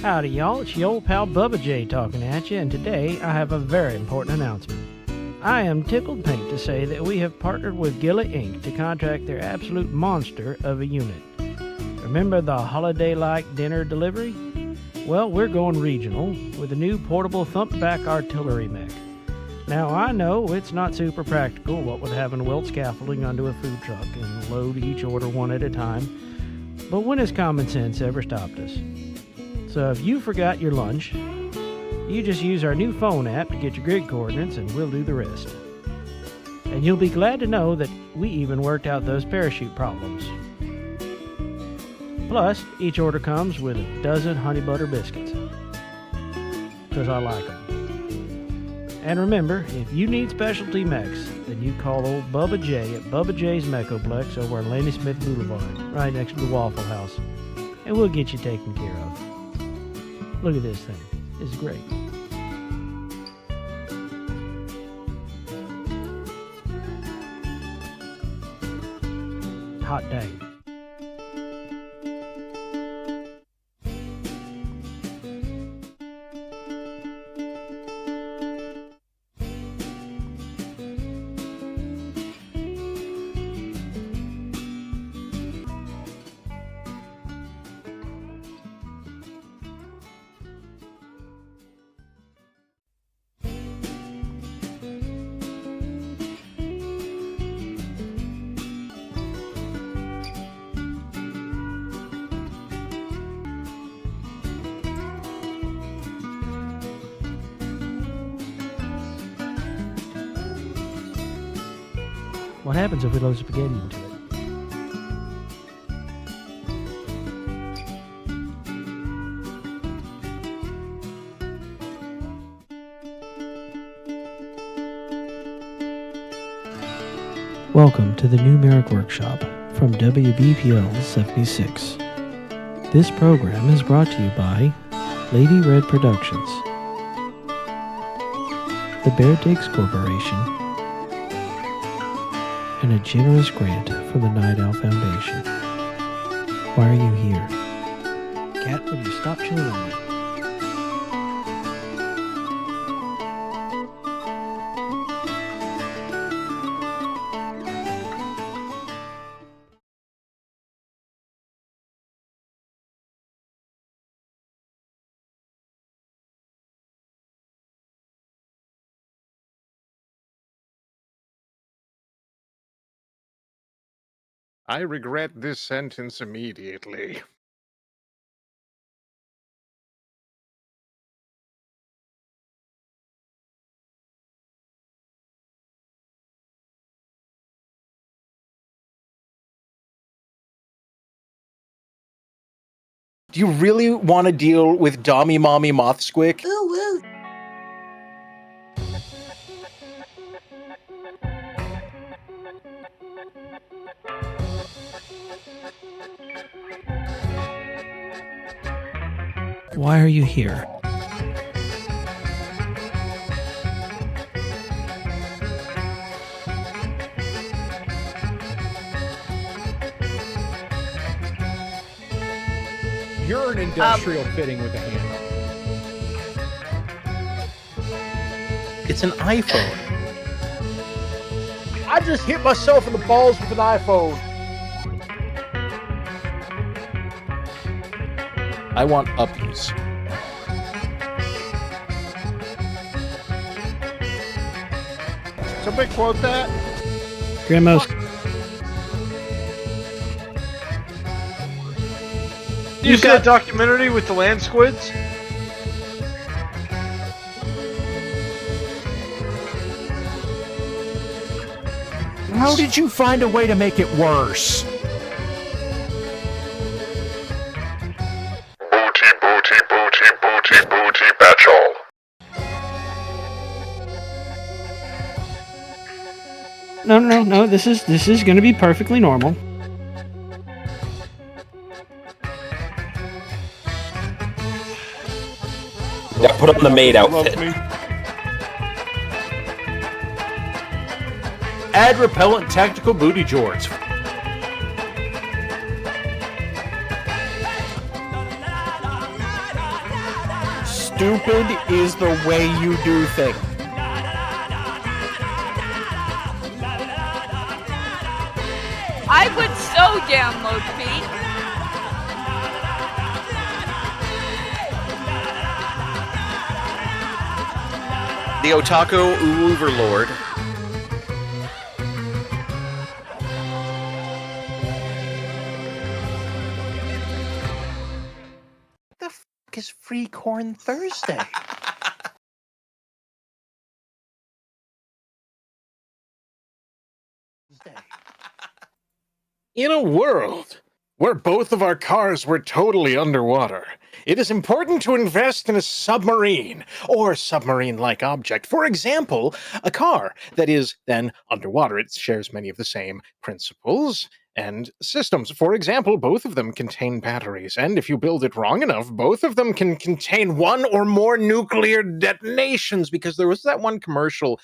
Howdy y'all, it's your old pal Bubba J talking at you, and today I have a very important announcement. I am tickled pink to say that we have partnered with Gilla Inc. to contract their absolute monster of a unit. Remember the holiday-like dinner delivery? Well, we're going regional with a new portable thump-back artillery mech. Now I know it's not super practical, what with having weld scaffolding onto a food truck and load each order one at a time, but when has common sense ever stopped us? So if you forgot your lunch, you just use our new phone app to get your grid coordinates and we'll do the rest. And you'll be glad to know that we even worked out those parachute problems. Plus, each order comes with a dozen honey butter biscuits. Because I like them. And remember, if you need specialty mechs, then you call old Bubba J at Bubba J's Mechoplex over on Laney Smith Boulevard, right next to the Waffle House. And we'll get you taken care of. Look at this thing. It's great. Hot dang. What happens if we load spaghetti into it? Welcome to the new MARIK Workshop from WBPL 76. This program is brought to you by Lady Red Productions, the Bear Digs Corporation, and a generous grant from the Night Owl Foundation. Why are you here? Cat, would you stop chewing on me? I regret this sentence immediately. Do you really want to deal with Dommy Mommy Moth Squick? Ooh, woo. Why are you here? You're an industrial fitting with a handle. It's an iPhone. I just hit myself in the balls with an iPhone. I want uppies. Somebody quote that? Grandma's. You see that documentary with the land squids? How did you find a way to make it worse? Booty, Batchall. No. This is going to be perfectly normal. Yeah, put on the maid outfit. Add repellent tactical booty jorts. stupid is the way you do things. I would so download feet. The Otaku Overlord. The f*** is Free Corn Thursday? In a world where both of our cars were totally underwater, it is important to invest in a submarine or submarine-like object. For example, a car that is then underwater. It shares many of the same principles and systems. For example, both of them contain batteries, and if you build it wrong enough, both of them can contain one or more nuclear detonations, because there was that one commercial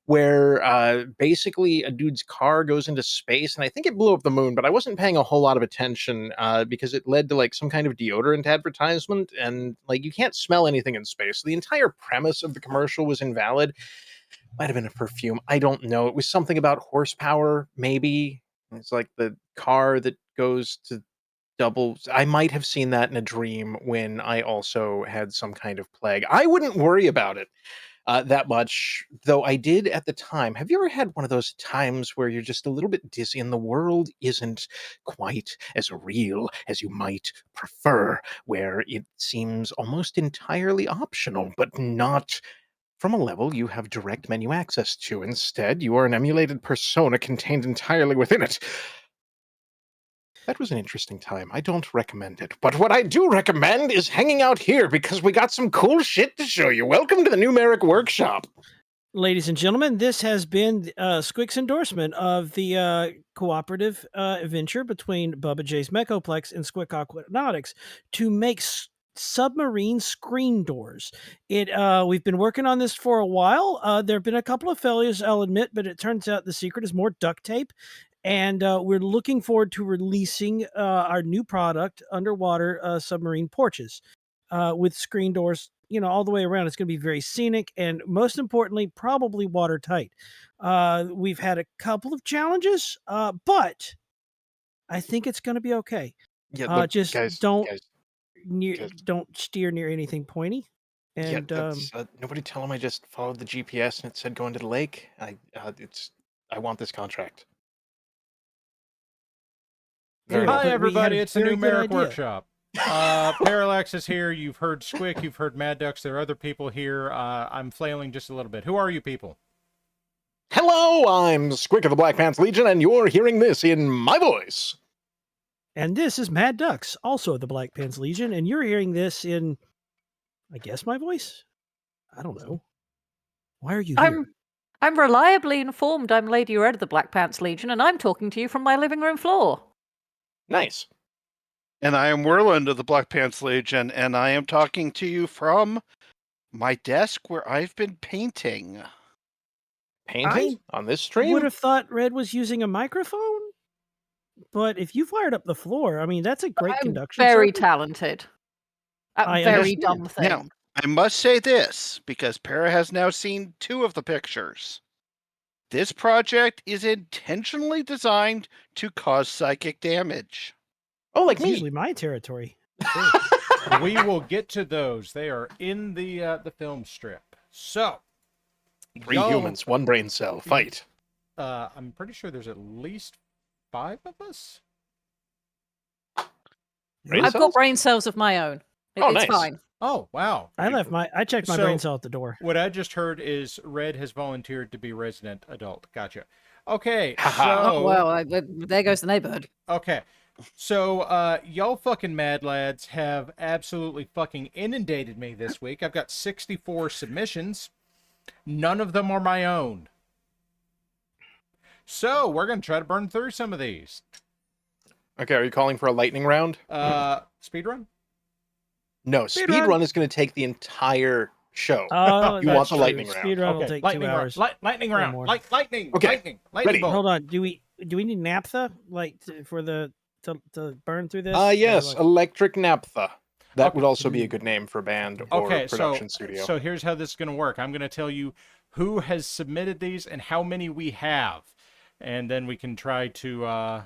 where basically a dude's car goes into space, and I think it blew up the moon, but I wasn't paying a whole lot of attention because it led to like some kind of deodorant advertisement, and like you can't smell anything in space. So the entire premise of the commercial was invalid. Might have been a perfume. I don't know. It was something about horsepower, maybe. It's like the car that goes to double. I might have seen that in a dream when I also had some kind of plague. I wouldn't worry about it that much, though I did at the time. Have you ever had one of those times where you're just a little bit dizzy and the world isn't quite as real as you might prefer, where it seems almost entirely optional, but not from a level you have direct menu access to? Instead, you are an emulated persona contained entirely within it. That was an interesting time. I don't recommend it. But what I do recommend is hanging out here, because we got some cool shit to show you. Welcome to the new MARIK Workshop. Ladies and gentlemen, this has been Squick's endorsement of the cooperative venture between Bubba J's Mechoplex and Squick Aquanautics to make submarine screen doors. We've been working on this for a while. There have been a couple of failures, I'll admit, but it turns out the secret is more duct tape. And we're looking forward to releasing our new product, underwater submarine porches, with screen doors, all the way around. It's going to be very scenic and, most importantly, probably watertight. We've had a couple of challenges, but I think it's going to be okay. Yeah, look, just guys, don't guys, don't steer near anything pointy. And nobody tell him I just followed the GPS and it said go into the lake. I want this contract. Anyway, Hi, but we everybody. had a It's the very new good MARIK idea. Workshop. Parallax is here. You've heard Squick. You've heard Mad Ducks. There are other people here. I'm flailing just a little bit. Who are you people? Hello, I'm Squick of the Black Pants Legion, and you're hearing this in my voice. And this is Mad Ducks, also the Black Pants Legion, and you're hearing this in, I guess, my voice? I don't know. Why are you here? I'm reliably informed I'm Lady Red of the Black Pants Legion, and I'm talking to you from my living room floor. Nice. And I am Whirlwind of the Black Pants Legion, and I am talking to you from my desk where I've been painting. Painting on this stream? Would have thought Red was using a microphone, but if you fired up the floor, I mean, that's a great conduction. Very circuit. talented. I Very understand. dumb thing. Now, I must say this, because Para has now seen 2 of the pictures. This project is intentionally designed to cause psychic damage. Oh, like It's me. usually my territory. We will get to those. They are in the film strip. So, 3 humans, 1 brain cell. Fight. I'm pretty sure there's at least 5 of us. Brain I've cells? got brain cells of my own. Oh, It's nice. fine. Oh, wow. I checked my brain cell at the door. What I just heard is Red has volunteered to be resident adult. Gotcha. Okay, Haha. Oh, well, there goes the neighborhood. Okay. So, y'all fucking mad lads have absolutely fucking inundated me this week. I've got 64 submissions. None of them are my own. So, we're going to try to burn through some of these. Okay, are you calling for a lightning round? Speedrun? No, speedrun is going to take the entire show. Oh, You want the lightning round. Speedrun will take lightning 2 hours. Lightning or round. more. Lightning. Okay, Lightning. ready. Lightning bolt. Hold on. Do we need naphtha to burn through this? Yes, Or like- electric naphtha. That would also be a good name for a band or Okay, production studio. so here's how this is going to work. I'm going to tell you who has submitted these and how many we have, and then we can try to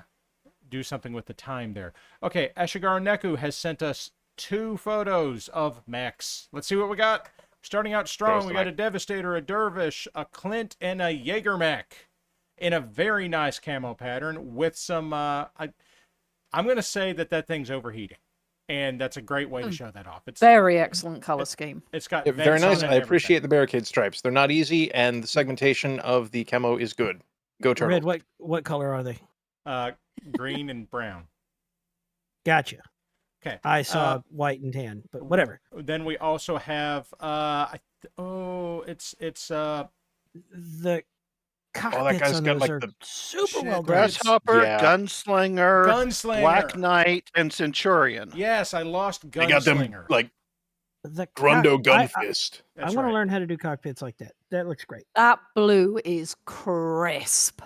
do something with the time there. Okay, Ashigaru Neku has sent us 2 photos of mechs. Let's see what we got. Starting out strong, we got a Devastator, a Dervish, a Clint, and a Jaeger mech in a very nice camo pattern with some... I'm going to say that thing's overheating. And that's a great way to show that off. It's Very excellent color scheme. It's got Very vents on nice. it I and appreciate everything. the barricade stripes. They're not easy, and the segmentation of the camo is good. Go Turtle. Red, what color are they? Green and brown. Gotcha. Okay. I saw white and tan, but whatever. Then we also have it's The that cockpits guy's on got, those like, are the- super well done. Grasshopper, Yeah. Gunslinger, Black Knight, and Centurion. Yes, I lost They got them Gunslinger. like The Grundo I Gunfist. That's want to right. learn how to do cockpits like that. That looks great. That blue is crisp.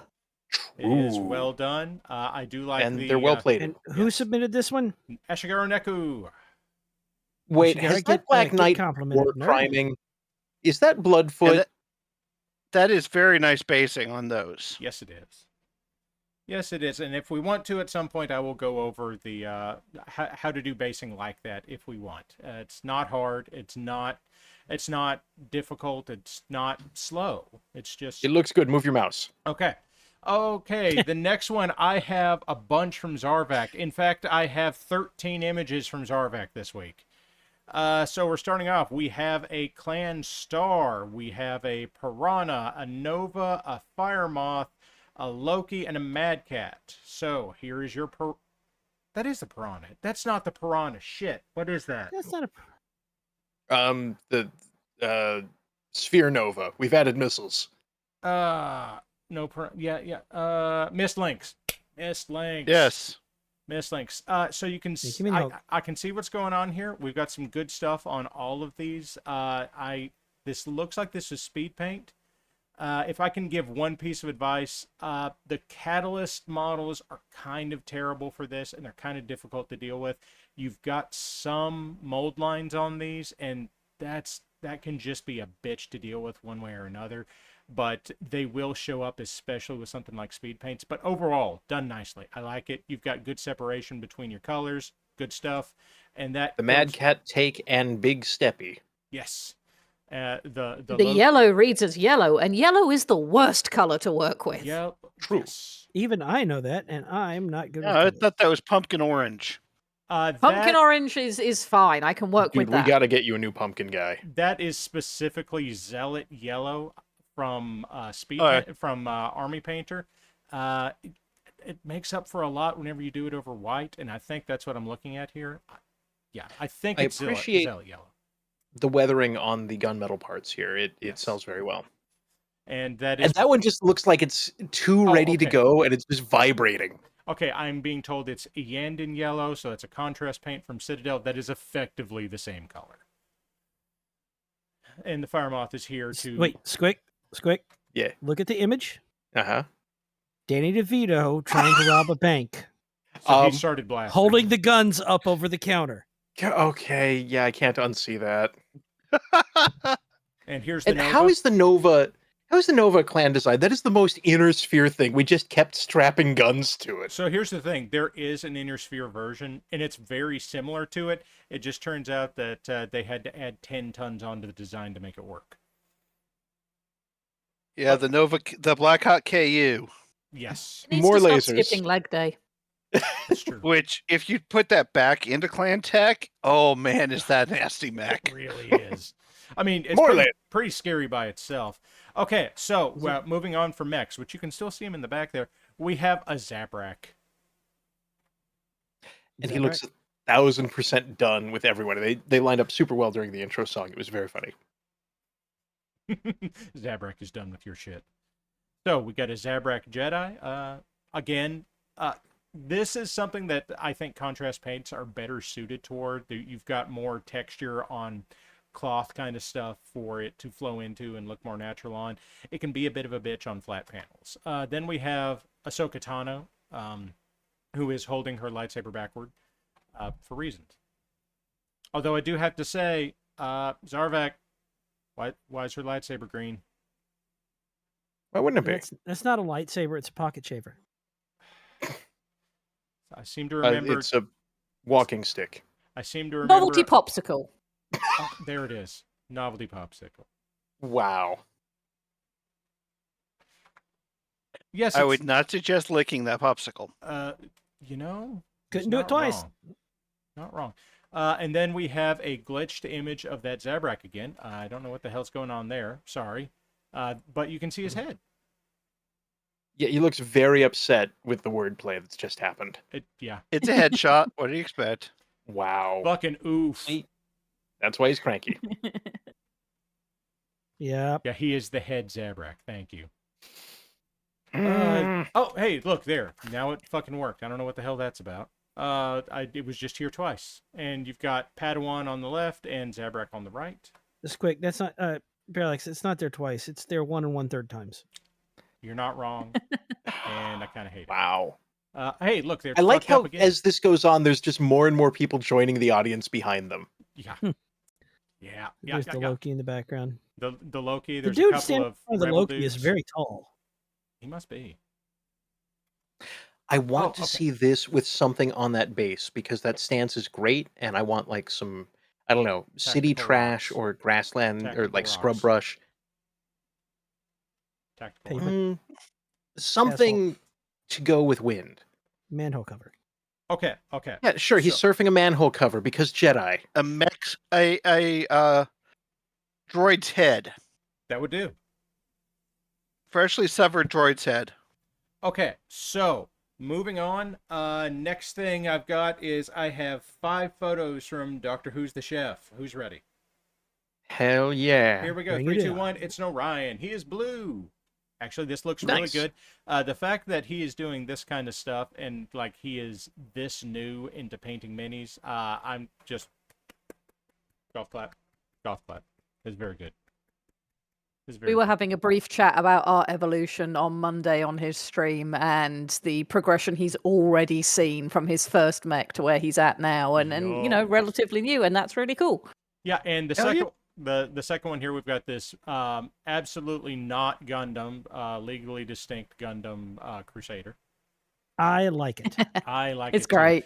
It is Ooh. well done. I do like And the they're well plated. And who submitted this one? Ashigaru Neku. Wait, you has gotta that Black get Knight complimented, war nerd. priming? Is that Bloodfoot? And that is very nice basing on those. Yes, it is. Yes, it is. And if we want to, at some point, I will go over the how to do basing like that if we want. It's not hard. It's not difficult. It's not slow. It's just... It looks good. Move your mouse. Okay. Okay, the next one, I have a bunch from Zarvak. In fact, I have 13 images from Zarvak this week. So we're starting off. We have a Clan Star. We have a Piranha, a Nova, a Fire Moth, a Loki, and a Mad Cat. So here is your... That is the Piranha. That's not the Piranha. Shit. What is that? That's not a. The Sphere Nova. We've added missiles. No, Mist Links. Mist Links. Yes. Mist Links. So you can Give me hope. I can see what's going on here. We've got some good stuff on all of these. This looks like this is speed paint. If I can give one piece of advice, the Catalyst models are kind of terrible for this, and they're kind of difficult to deal with. You've got some mold lines on these, and that can just be a bitch to deal with one way or another. But they will show up, especially with something like speed paints. But overall, done nicely. I like it. You've got good separation between your colors, good stuff, and that The Mad Cat Take and Big Steppy. Yes. The Yellow reads as yellow, and yellow is the worst color to work with. Yeah, True. yes. Even I know that, and I'm not good No, with I colors. thought that was pumpkin orange. Pumpkin orange is fine. I can work Dude, with that. we gotta get you a new pumpkin guy. That is specifically Zealot Yellow from Army Painter. It makes up for a lot whenever you do it over white, and I think that's what I'm looking at here. Yeah, I think I it's appreciate Zealot Yellow. the weathering on the gunmetal parts here. It Yes. sells very well. And that is And that one just looks like it's too ready to okay. go, and it's just vibrating. okay. I'm being told it's Yandin Yellow, so it's a contrast paint from Citadel that is effectively the same color. And the Fire Moth is here to Wait, Squick. Yeah. Look at the image. Uh-huh. Danny DeVito trying to rob a bank, So he started blasting. holding the guns up over the counter. Okay, yeah, I can't unsee that. And here's the And Nova. how is the Nova clan design? That is the most inner sphere thing. We just kept strapping guns to it. So here's the thing. There is an Inner Sphere version, and it's very similar to it. It just turns out that they had to add 10 tons onto the design to make it work. Yeah, the Black Hawk KU. Yes, Needs more to stop lasers. skipping leg day. that's true. Which, if you put that back into Clan Tech, oh man, is that nasty mech. It really is. I mean, it's More pretty scary by itself. Okay, so moving on from mechs, which you can still see him in the back there, we have a Zabrak. And he looks 1,000% done with everyone. They lined up super well during the intro song. It was very funny. Zabrak is done with your shit. So we got a Zabrak Jedi. Again, this is something that I think contrast paints are better suited toward. You've got more texture on cloth kind of stuff for it to flow into and look more natural on. It can be a bit of a bitch on flat panels. Then we have Ahsoka Tano, who is holding her lightsaber backward for reasons. Although I do have to say, Zarvak, why is her lightsaber green? Why wouldn't it be? That's not a lightsaber. It's a pocket shaver. I seem to remember. It's a walking stick. I seem to remember. Novelty popsicle. Oh, there it is. Novelty popsicle. Wow. Yes, I would not suggest licking that popsicle. You know, Couldn't he's do it not twice. wrong. Not wrong. And then we have a glitched image of that Zabrak again. I don't know what the hell's going on there. Sorry. But you can see his head. Yeah, he looks very upset with the wordplay that's just happened. Yeah. It's a headshot. What do you expect? Wow. Fucking oof. That's why he's cranky. Yeah. Yeah, he is the head Zabrak. Thank you. Mm. Oh, hey, look there. Now it fucking worked. I don't know what the hell that's about. It was just here twice. And you've got Padawan on the left and Zabrak on the right. Just quick. That's not Parallax. It's not there twice. It's there 1 1/3 times. You're not wrong. And I kind of hate Wow. it. Hey, look, they're I like fucked how, up again. as this goes on, there's just more and more people joining the audience behind them. Yeah. Yeah. There's the Loki in the background. The Loki, The there's a dude couple standing of in front of the rebel Loki is dudes. very tall. He must be. I want to okay. see this with something on that base because that stance is great, and I want like some, I don't know, city Tactical trash rocks. or grassland or Tactical like scrub rocks. brush. Tactical. Paper. Mm, something to go with wind. Manhole cover. Okay. Yeah, sure. He's surfing a manhole cover because Jedi. A droid's head. That would do. Freshly severed droid's head. Okay, so moving on. Next thing I've got is I have 5 photos from Doctor Who's the Chef. Who's ready? Hell yeah. Here we go. Bring 3, it 2, in. 1. It's no Ryan. He is blue. Actually, this looks really Nice. good. The fact that he is doing this kind of stuff and like he is this new into painting minis, I'm just golf clap. It's very good. It's very We were good. having a brief chat about art evolution on Monday on his stream and the progression he's already seen from his first mech to where he's at now, and you know, relatively new, and that's really cool. Yeah, and the Hell second the second one here, we've got this absolutely not Gundam, legally distinct Gundam Crusader. I like it. I like It's it too. great.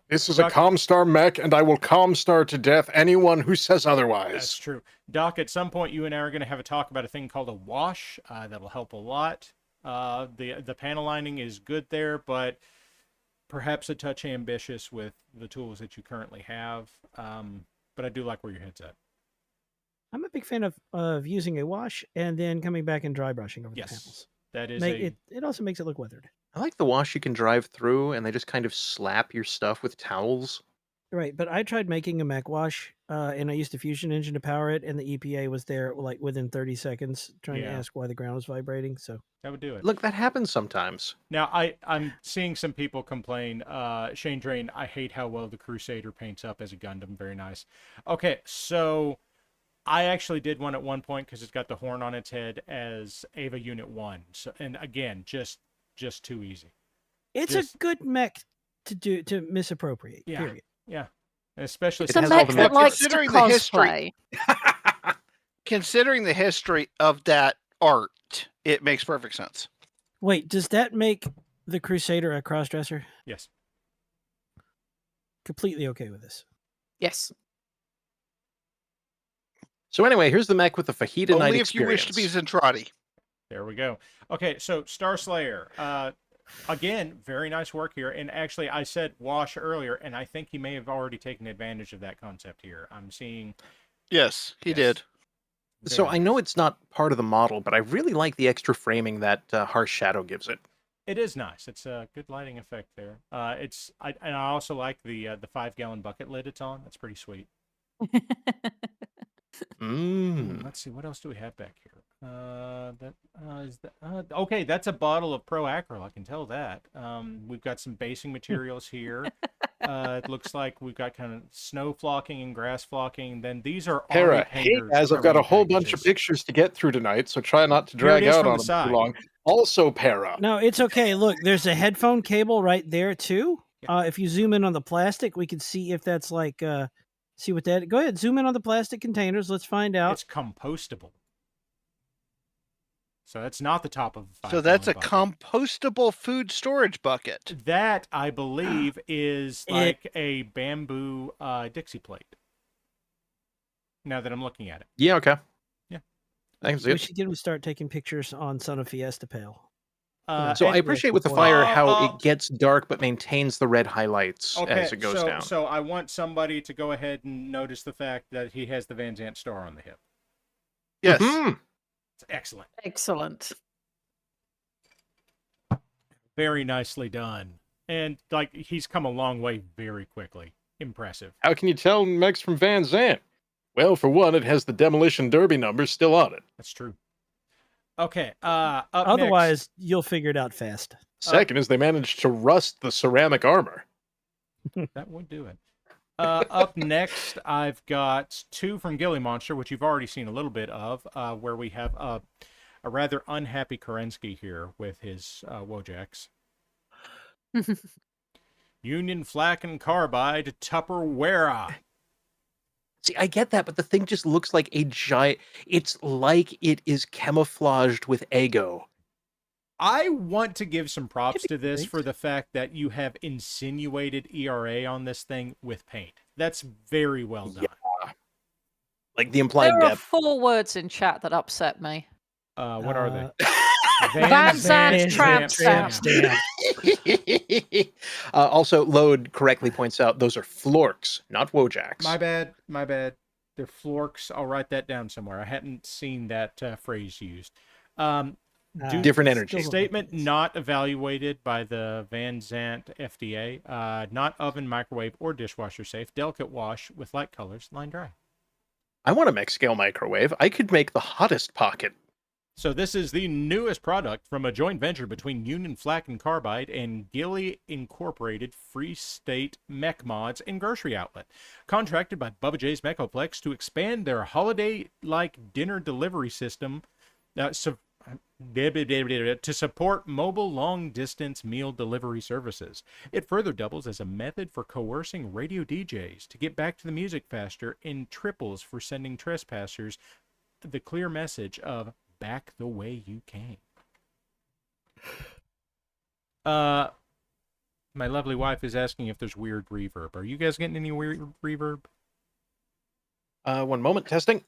This is Doc- a Comstar mech, and I will Comstar to death anyone who says otherwise. That's true. Doc, at some point, you and I are going to have a talk about a thing called a wash. That'll help a lot. The panel lining is good there, but perhaps a touch ambitious with the tools that you currently have. But I do like where your head's at. I'm a big fan of using a wash and then coming back and dry brushing over Yes, the panels. that is It also makes it look weathered. I like the wash you can drive through, and they just kind of slap your stuff with towels. Right, but I tried making a mech wash, and I used a fusion engine to power it, and the EPA was there like within 30 seconds trying to Yeah. ask why the ground was vibrating. So that would do it. Look, that happens sometimes. Now, I'm seeing some people complain. Shane Drain, I hate how well the Crusader paints up as a Gundam. Very nice. Okay, so I actually did one at one point because it's got the horn on its head as Ava Unit 1. So, and again, just too easy. it's Just- a good mech to misappropriate. Yeah. Period. Yeah. Especially It It's a has all mech the that mech likes to Considering the history- cosplay. Considering the history of that art, it makes perfect sense. Wait, does that make the Crusader a crossdresser? Yes. Completely okay with this. Yes. So anyway, here's the mech with the Fajita Night Only if you wish to be experience. Zentradi. There we go. Okay, so Star Slayer. Again, very nice work here. And actually, I said wash earlier, and I think he may have already taken advantage of that concept here. I'm seeing. Yes, he Yes. did. So very I know it's not part of the model, but I really like the extra framing that harsh shadow gives it. It is nice. It's a good lighting effect there. And I also like the 5-gallon bucket lid it's on. That's pretty sweet. Mmm. Let's see, what else do we have back here? Okay, that's a bottle of Pro Acryl. I can tell that. We've got some basing materials here. It looks like we've got kind of snow flocking and grass flocking. Then these are Hera, Army hey painters guys, I've got a covering whole bunch of packages. pictures to get through tonight, so try not to Here it drag is out from on the them side. too long. Also, Para. No, it's okay. Look, there's a headphone cable right there too. If you zoom in on the plastic, we can see if that's like See what that. Go ahead, zoom in on the plastic containers. Let's find out. It's compostable. So that's not the top of a 5 So that's a bucket. compostable food storage bucket. That, I believe, is like a bamboo Dixie plate. Now that I'm looking at it. Yeah, okay. Yeah. I can see We it. should get him to start taking pictures on Son of Fiesta Pail. So I appreciate with the fire how Oh. it gets dark but maintains the red highlights Okay, as it goes down. So I want somebody to go ahead and notice the fact that he has the Van Zandt star on the hip. Yes. Mhm. It's excellent. Excellent. Very nicely done. And like he's come a long way very quickly. Impressive. How can you tell Meg's from Van Zandt? Well, for one, it has the Demolition Derby numbers still on it. That's true. Okay, up Otherwise, you'll figure it out fast. Second is they managed to rust the ceramic armor. next, that would do it. Up next, I've got 2 from Gilly Monster, which you've already seen a little bit of, where we have a rather unhappy Kerensky here with his Wojaks. Union Flak and Carbide Tupperware. See, I get that, but the thing just looks like a giant... It's like it is camouflaged with Eggo. I want to give some props to this great. for the fact that you have insinuated ERA on this thing with paint. That's very well done. Like the implied There are depth. 4 words in chat that upset me. What are they? Van Zandt tramp stamp. Also, Load correctly points out those are florks, not Wojaks. My bad. They're florks. I'll write that down somewhere. I hadn't seen that phrase used. Different energy. Statement not evaluated by the Van Zandt FDA. Not oven, microwave, or dishwasher safe. Delicate wash with light colors. Line dry. I want a mech scale microwave. I could make the hottest pocket. So this is the newest product from a joint venture between Union Flak and Carbide and Gilly Incorporated Free State Mech Mods and Grocery Outlet. Contracted by Bubba J's Mechoplex to expand their holiday-like dinner delivery system to support mobile long-distance meal delivery services. It further doubles as a method for coercing radio DJs to get back to the music faster and triples for sending trespassers the clear message of back the way you came. My lovely wife is asking if there's weird reverb. Are you guys getting any weird reverb? One moment, testing.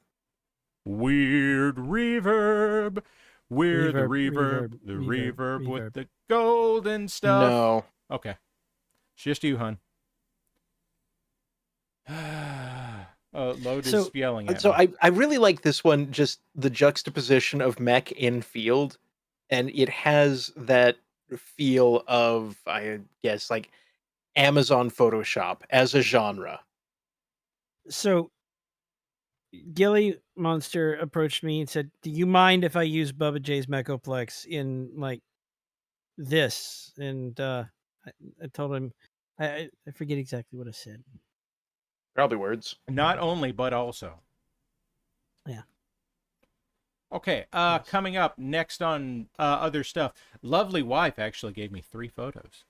Weird reverb. We're the reverb. The reverb with the golden stuff. No. Okay. It's just you, hun. Load is yelling at me. I really like this one, just the juxtaposition of mech in field, and it has that feel of, I guess, like Amazon Photoshop as a genre. So, Gilly Monster approached me and said, "Do you mind if I use Bubba J's Mechoplex in like this?" And I told him, I forget exactly what I said. Probably words. Not only, but also. Yeah. Okay, coming up next on other stuff. Lovely wife actually gave me 3 photos,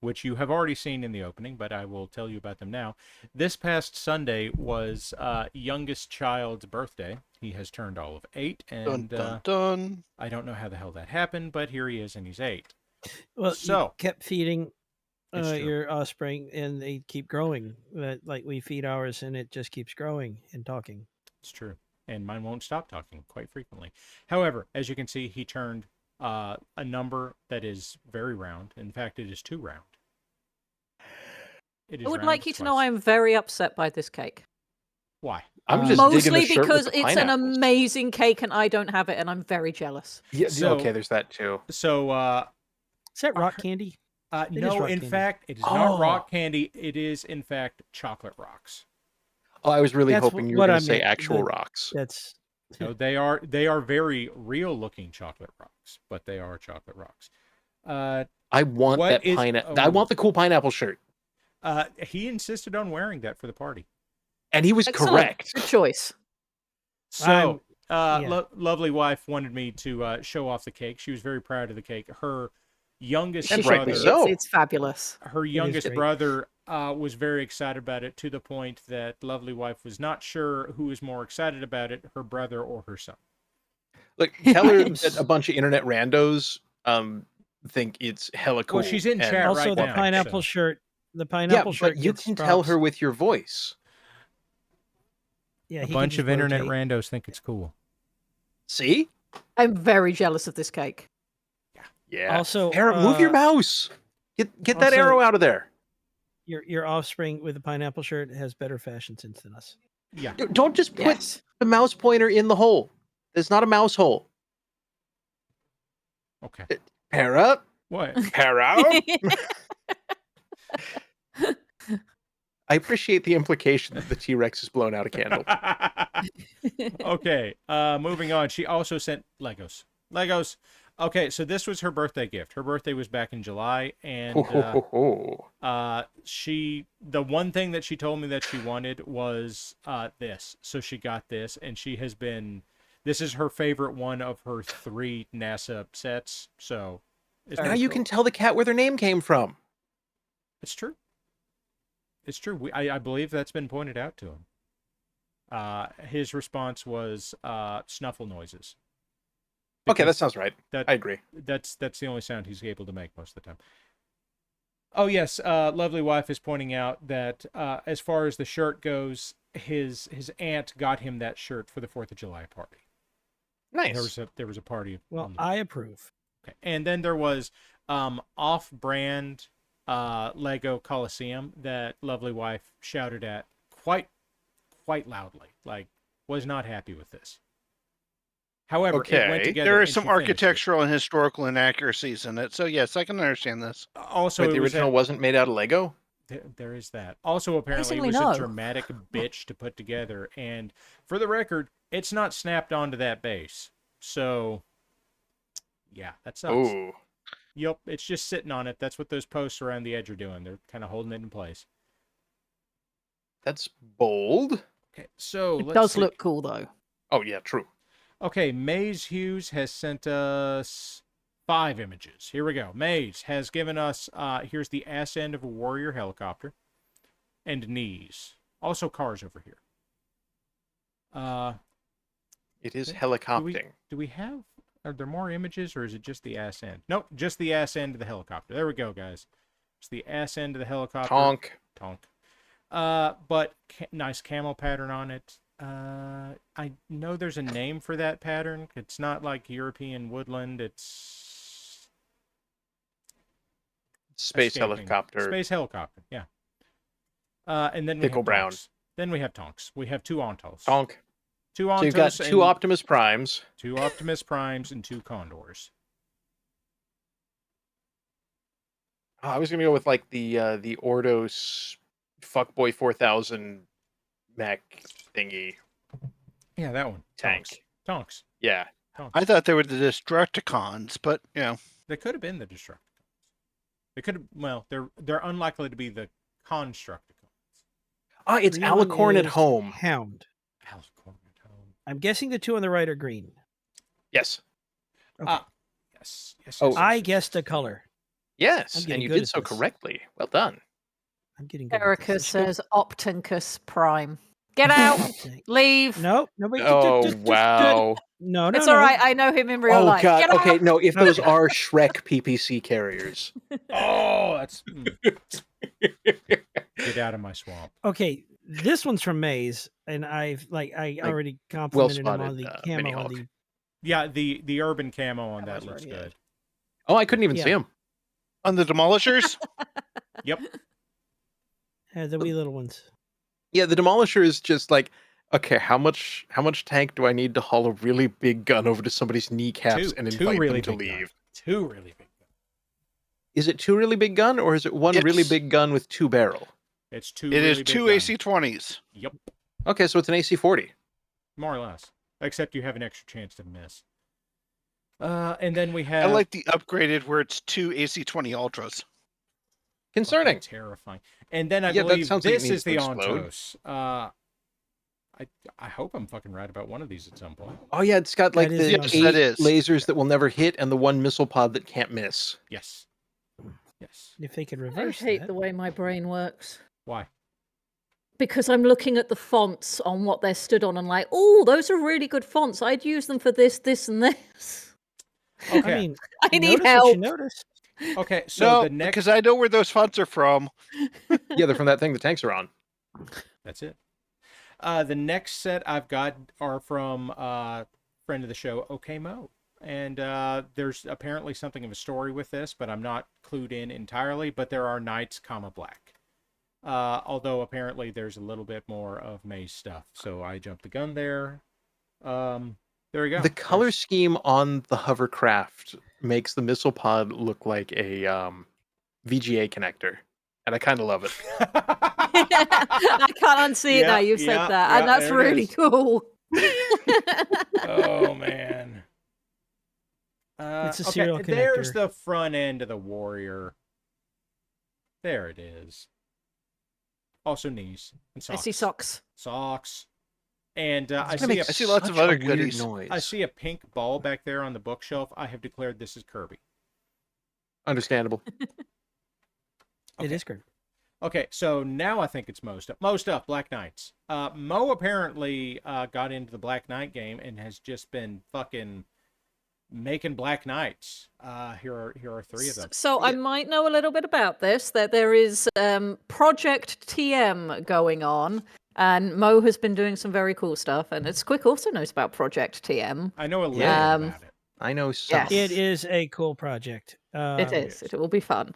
which you have already seen in the opening, but I will tell you about them now. This past Sunday was youngest child's birthday. He has turned all of 8, and Dun, dun, dun. I don't know how the hell that happened, but here he is, and he's 8. Well, So- you kept feeding It's true. your offspring, and they keep growing. Like we feed ours, and it just keeps growing and talking. It's true. And mine won't stop talking quite frequently. However, as you can see, he turned a number that is very round. In fact, it is too round. It is I would round like you to know twice. I'm very upset by this cake. Why? I'm just digging Mostly the shirt because with the it's an pineapples. amazing cake and I don't have it, and I'm very jealous. Yeah, So- okay, there's that too. So, Is that rock candy? It is no, rock in candy. fact, it is Oh. not rock candy. It is, in fact, chocolate rocks. Oh, I was really That's hoping you were what going I to say meant, actual the- rocks. That's No, they are very real looking chocolate rocks, but they are chocolate rocks. I want What that is- pineapple. oh. I want the cool pineapple shirt. He insisted on wearing that for the party. And he was Excellent. correct. Good choice. So, yeah. lovely wife wanted me to show off the cake. She was very proud of the cake. Her youngest She should rightly be. brother, so. It's fabulous. her youngest great. brother was very excited about it to the point that Lovely Wife was not sure who was more excited about it, her brother or her son. Look, tell her that a bunch of internet randos think it's hella cool. Well, she's in and- chat Also, right the now. pineapple so- shirt. The Yeah, pineapple shirt. but you gets can tell props. her with your voice. Yeah, A he can bunch just of internet rotate. randos think it's cool. See? I'm very jealous of this cake. Yeah. Also, Para, move your mouse. Get that also- arrow out of there. Your offspring with the pineapple shirt has better fashion sense than us. Yeah. Don't just put Yes. the mouse pointer in the hole. There's not a mouse hole. Okay. Para. What? Para. I appreciate the implication that the T-Rex is blown out a candle. Okay. Moving on. She also sent Legos. Legos. Okay, so this was her birthday gift. Her birthday was back in July, and the one thing that she told me that she wanted was this. So she got this, and this is her favorite one of her 3 NASA sets. So it's Now pretty you cool. can tell the cat where their name came from. It's true. It's true. I believe that's been pointed out to him. His response was snuffle noises. Okay, that Because sounds right. I agree. That's the only sound he's able to make most of the time. Oh yes, Lovely Wife is pointing out that as far as the shirt goes, his aunt got him that shirt for the 4th of July party. Nice. There was a party. Well, on the- I approve. Okay. And then there was off-brand Lego Coliseum that Lovely Wife shouted at quite loudly. Like, was not happy with this. However, it went Okay. together. There are and some she finished it. architectural and historical inaccuracies in it, so yes, I can understand this. Also, Wait, it the was original wasn't made out of Lego? there is that. Also, apparently, it was Amazingly, a no. dramatic bitch to put together. And for the record, it's not snapped onto that base. So, yeah, that sucks. Oh. Yep, it's just sitting on it. That's what those posts around the edge are doing. They're kind of holding it in place. That's bold. Okay, so It let's does see. look cool, though. Oh, yeah, true. Okay, Maze Hughes has sent us 5 images. Here we go. Maze has given us, here's the ass end of a warrior helicopter and knees. Also cars over here. It is Okay. helicoptering. Do we have, are there more images or is it just the ass end? Nope, just the ass end of the helicopter. There we go, guys. It's the ass end of the helicopter. Tonk. But nice camel pattern on it. I know there's a name for that pattern. It's not like European woodland. It's Space escaping. helicopter. Space helicopter, yeah. And then we Pickle have brown. Tonks. Then we have Tonks. We have 2 Ontos. Tonk. Two So Ontos you've got 2 and Optimus Primes. 2 Optimus Primes and 2 Condors. Oh, I was gonna go with like the Ordos Fuckboy 4000 mech thingy Yeah, that one. tank. Tonks. Yeah. Tonks. I thought they were the Destructicons, but you know, They could have been the Destructicons. They could have. Well, they're unlikely to be the Constructicons. Ah, it's Green one Alicorn at is home. Hound. Alicorn at home. I'm guessing the 2 on the right are green. Yes. Okay. Yes. Yes. Oh, yes, I yes, guessed yes. a color. Yes, I'm and getting you good did at so this. correctly. Well done. I'm getting good. Erica at this. says Optincus Prime. Get out! Leave! No, nobody. Oh, wow. No, It's all right. I know him in real Oh, life. God. Get Okay, out! no, if those are Shrek PPC carriers. Oh, that's. Get out of my swamp. Okay, this one's from Maze, and I already complimented him on spotted, the Mini camo on Hulk. the. Yeah, the urban camo on that was looks already good. Oh, I couldn't even Yeah. see them. on the Demolishers, Yep. The wee little ones. Yeah, the Demolisher is just like, okay, how much tank do I need to haul a really big gun over to somebody's kneecaps and invite really them to big guns. leave? 2 really big guns. Is it 2 really big gun, or is it 1 really It's- big gun with 2 barrel? It's 2. it really is big 2 guns. AC-20s. Yep. Okay, so it's an AC-40. More or less. Except you have an extra chance to miss. And then we I have. like the upgraded where it's 2 AC-20 Ultras. Concerning. Terrifying. And then I Yeah, that believe sounds like it this needs is to the explode. Ontos. I hope I'm fucking right about one of these at some point. Oh yeah, it's got like That is the the Yes, 8 that is. lasers that will never hit and the 1 missile pod that can't miss. Yes. Yes. If they could I reverse hate that. the way my brain works. Why? Because I'm looking at the fonts on what they're stood on and like, oh, those are really good fonts. I'd use them for this, this, and this. Okay. I mean, I need notice help. what you notice. Okay. So No, the next. because I know where those fonts are from. Yeah, they're from that thing the tanks are on. That's it. The next set I've got are from friend of the show, OK Mo. And there's apparently something of a story with this, but I'm not clued in entirely. But there are knights, black. Although apparently there's a little bit more of May's stuff. So I jumped the gun there. There we go. The color scheme on the hovercraft makes the missile pod look like a VGA connector, and I kind of love it. I can't unsee it now. You've said that, and that's really cool. Oh man. It's a serial okay, there's connector. the front end of the warrior. There it is. Also knees and I socks. see socks. Socks. And I It's gonna see make I see lots of such a other weird goodies. noise. I see a pink ball back there on the bookshelf. I have declared this is Kirby. Understandable. It Okay. is good. Okay, so now I think it's Mo stuff. Mo stuff, Black Knights. Mo apparently got into the Black Knight game and has just been fucking making Black Knights. Here are 3 of them. So I might know a little bit about this. That there is Project TM going on, and Mo has been doing some very cool stuff. And Squick also knows about Project TM. I know a little Yeah. bit about it. I know some. Yes. It is a cool project. It is. It will be fun.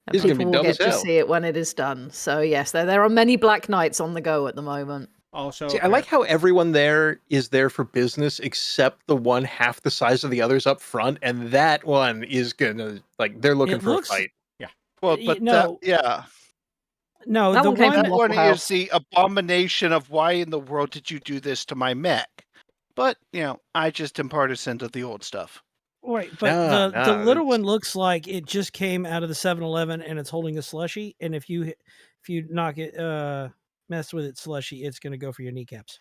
And This is gonna people be will dumb get as to hell. see it when it is done. So yes, there are many Black Knights on the go at the moment. Also, See, I like how everyone there is there for business except the one half the size of the others up front, and that one is gonna they're looking It for looks- a fight. Well, Y- but no. yeah, No, That the one came one from that one Waffle is the abomination of why in the world did you do this to my mech? But I just am partisan to the old stuff. Right, but No, the no, little it's- one looks like it just came out of the 7-Eleven and it's holding a slushy. And if you knock it, mess with it slushy, it's going to go for your kneecaps.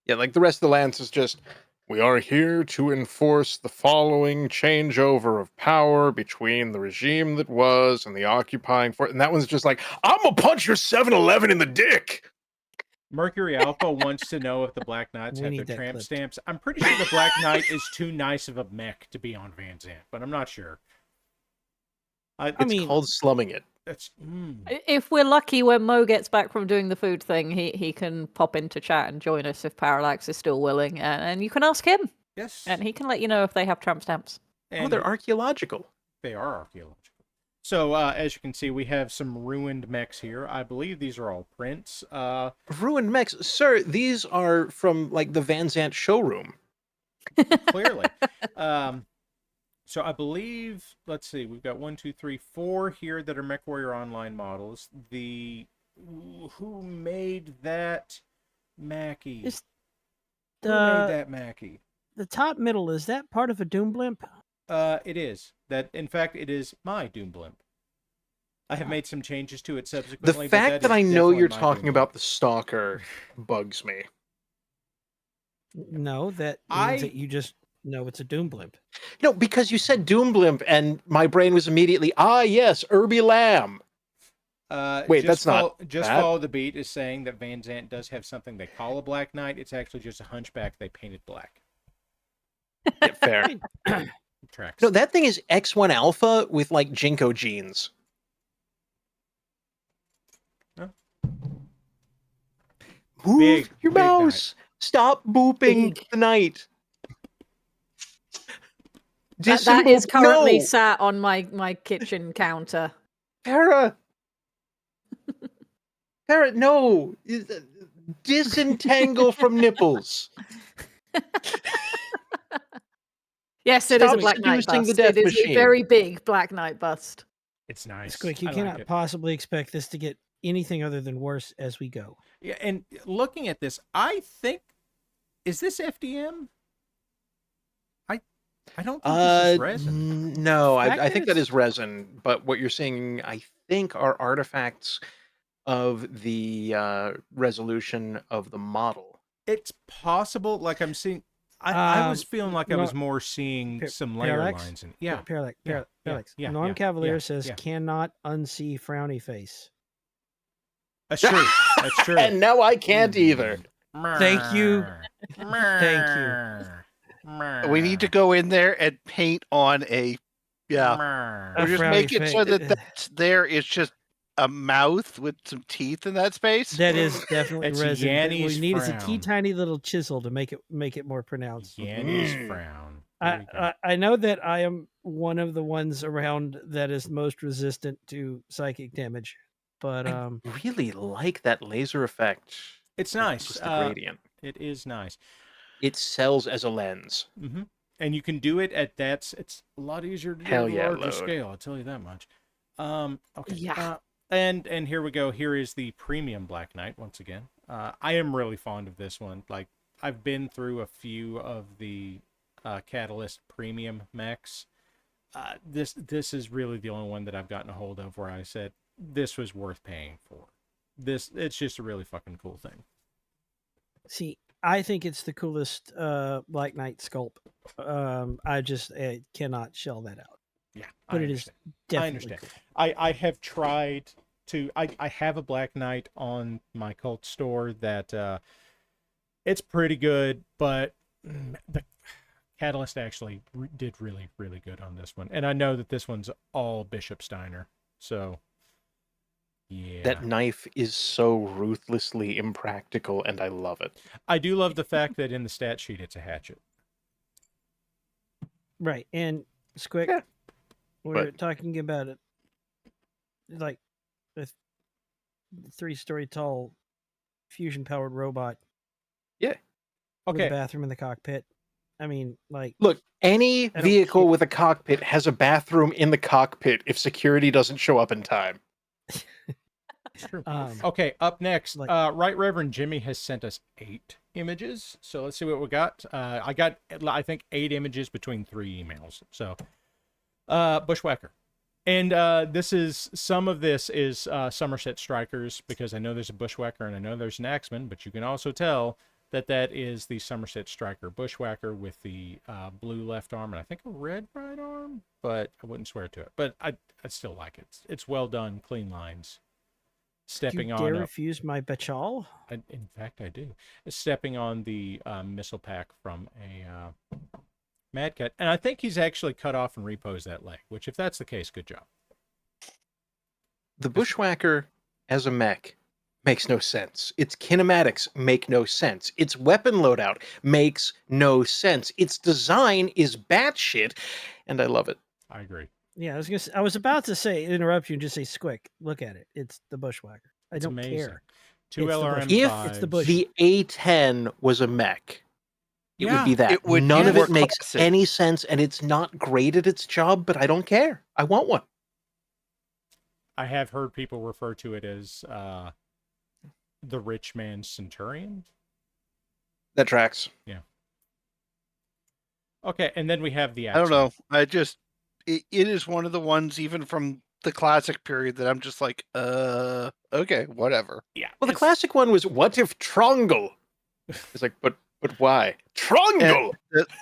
Yeah, like the rest of the lance is just, we are here to enforce the following changeover of power between the regime that was and the occupying force. And that one's just like, I'm gonna punch your 7-Eleven in the dick. Mercury Alpha wants to know if the Black Knights We have need their that tramp clipped. stamps. I'm pretty sure the Black Knight is too nice of a mech to be on Van Zant, but I'm not sure. It's mean- called slumming it. That's If we're lucky, when Mo gets back from doing the food thing, he can pop into chat and join us if Parallax is still willing, and you can ask him, yes. and he can let you know if they have tramp stamps. And They're archaeological. They are archaeological. So as you can see, we have some ruined mechs here. I believe these are all prints. Ruined mechs, sir. These are from the Van Zant showroom. Clearly. So I believe, let's see, we've got 1, 2, 3, 4 here that are MechWarrior Online models. Who made that Mackie? Is Who made that Mackie? The top middle, is that part of a Doom blimp? It is. In fact, it is my Doom Blimp. I have made some changes to it The subsequently. fact that I know you're talking about the Stalker bugs me. No, that means that you just know it's a Doom blimp. No, because you said Doom Blimp, and my brain was immediately, yes, Irby Lamb. Wait, that's not Just that. Follow the Beat is saying that Van Zant does have something they call a Black Knight. It's actually just a hunchback they painted black. Yeah, fair. Tracks. No, that thing is X1 Alpha with Jinko jeans. Huh? Move Big, your big mouse. Stop booping Big. the night. That is currently No. sat on my kitchen counter. Para, no. Disentangle from nipples. Yes, it is a Stop Black Knight seducing bust. the death It is a machine. very big Black Knight bust. It's nice. Squeak, you I cannot like it. possibly expect this to get anything other than worse as we go. Yeah, and looking at this, I think, is this FDM? I don't think this is resin. No, Fact I think that is- is resin. But what you're seeing, I think, are artifacts of the resolution of the model. It's possible. Like I'm seeing, I was feeling like I no- was more seeing some layer Parallax? lines. Yeah. Parallax. Yeah, Parallax. yeah, Norm yeah, Cavalier yeah, says yeah. cannot unsee frowny face. That's true. That's true. And now I can't either. Thank you. Thank you. We need to go in there and paint on a A or just frowny make it so face. that that's there. It's just a mouth with some teeth in that space. That is definitely It's resin. What Yanni's we need is a frown. tiny little chisel to make it more pronounced. Yanni's frown. There we go. I know that I am one of the ones around that is most resistant to psychic damage, but I really like that laser effect. It's nice. Just the gradient. It is nice. It sells as a lens. Mm-hmm. And you can do it at it's a lot easier to do Hell at a yeah, larger load. scale. I'll tell you that much. Okay. Yeah. And here we go. Here is the premium Black Knight once again. I am really fond of this one. Like I've been through a few of the Catalyst premium mechs. This is really the only one that I've gotten a hold of where I said this was worth paying for. It's just a really fucking cool thing. see, I think it's the coolest Black Knight sculpt. I just cannot shell that out. Yeah, But I it is understand. definitely I understand. cool. I have tried to. I have a Black Knight on my cult store that it's pretty good, but the Catalyst actually did really good on this one, and I know that this one's all Bishop Steiner, so yeah. That knife is so ruthlessly impractical, and I love it. I do love the fact that in the stat sheet it's a hatchet. Right. And Squick, Yeah, we're but- talking about it like a 3-story tall fusion powered robot with a Okay, bathroom in the cockpit. I mean, like, Look, any don't vehicle care. with a cockpit has a bathroom in the cockpit if security doesn't show up in time. it's true. um, Okay, up next, like- Right Reverend Jimmy has sent us 8 images. So let's see what we got. I got, I think, 8 images between 3 emails. So, Bushwhacker. And some of this is Somerset Strikers, because I know there's a Bushwhacker and I know there's an Axeman, but you can also tell that is the Somerset Striker Bushwhacker with the blue left arm and I think a red right arm, but I wouldn't swear to it. But I still like it. It's well done, clean lines. Stepping you on dare a, refuse my bachal? in fact, I do. Stepping on the missile pack from a Mad Cat. And I think he's actually cut off and reposed that leg, which, if that's the case, good job. The Bushwhacker as a mech makes no sense. Its kinematics make no sense. Its weapon loadout makes no sense. Its design is batshit, and I love it. I agree. Yeah, I was about to say interrupt you and just say Squick. Look at it. It's the Bushwhacker. I It's don't amazing. care. 2 It's the Bush. LRM5s. It's the Bush. The A10 was a mech. It would be that. It would None be of more it makes classic. any sense, and it's not great at its job, but I don't care. I want one. I have heard people refer to it as the rich man's Centurion. That tracks. Okay, and then we have the I don't Axeman. know. It is one of the ones even from the classic period that I'm just like, okay, whatever. Yeah. Well, the it's- classic one was, what if Trongle? It's like, but why? Trongle!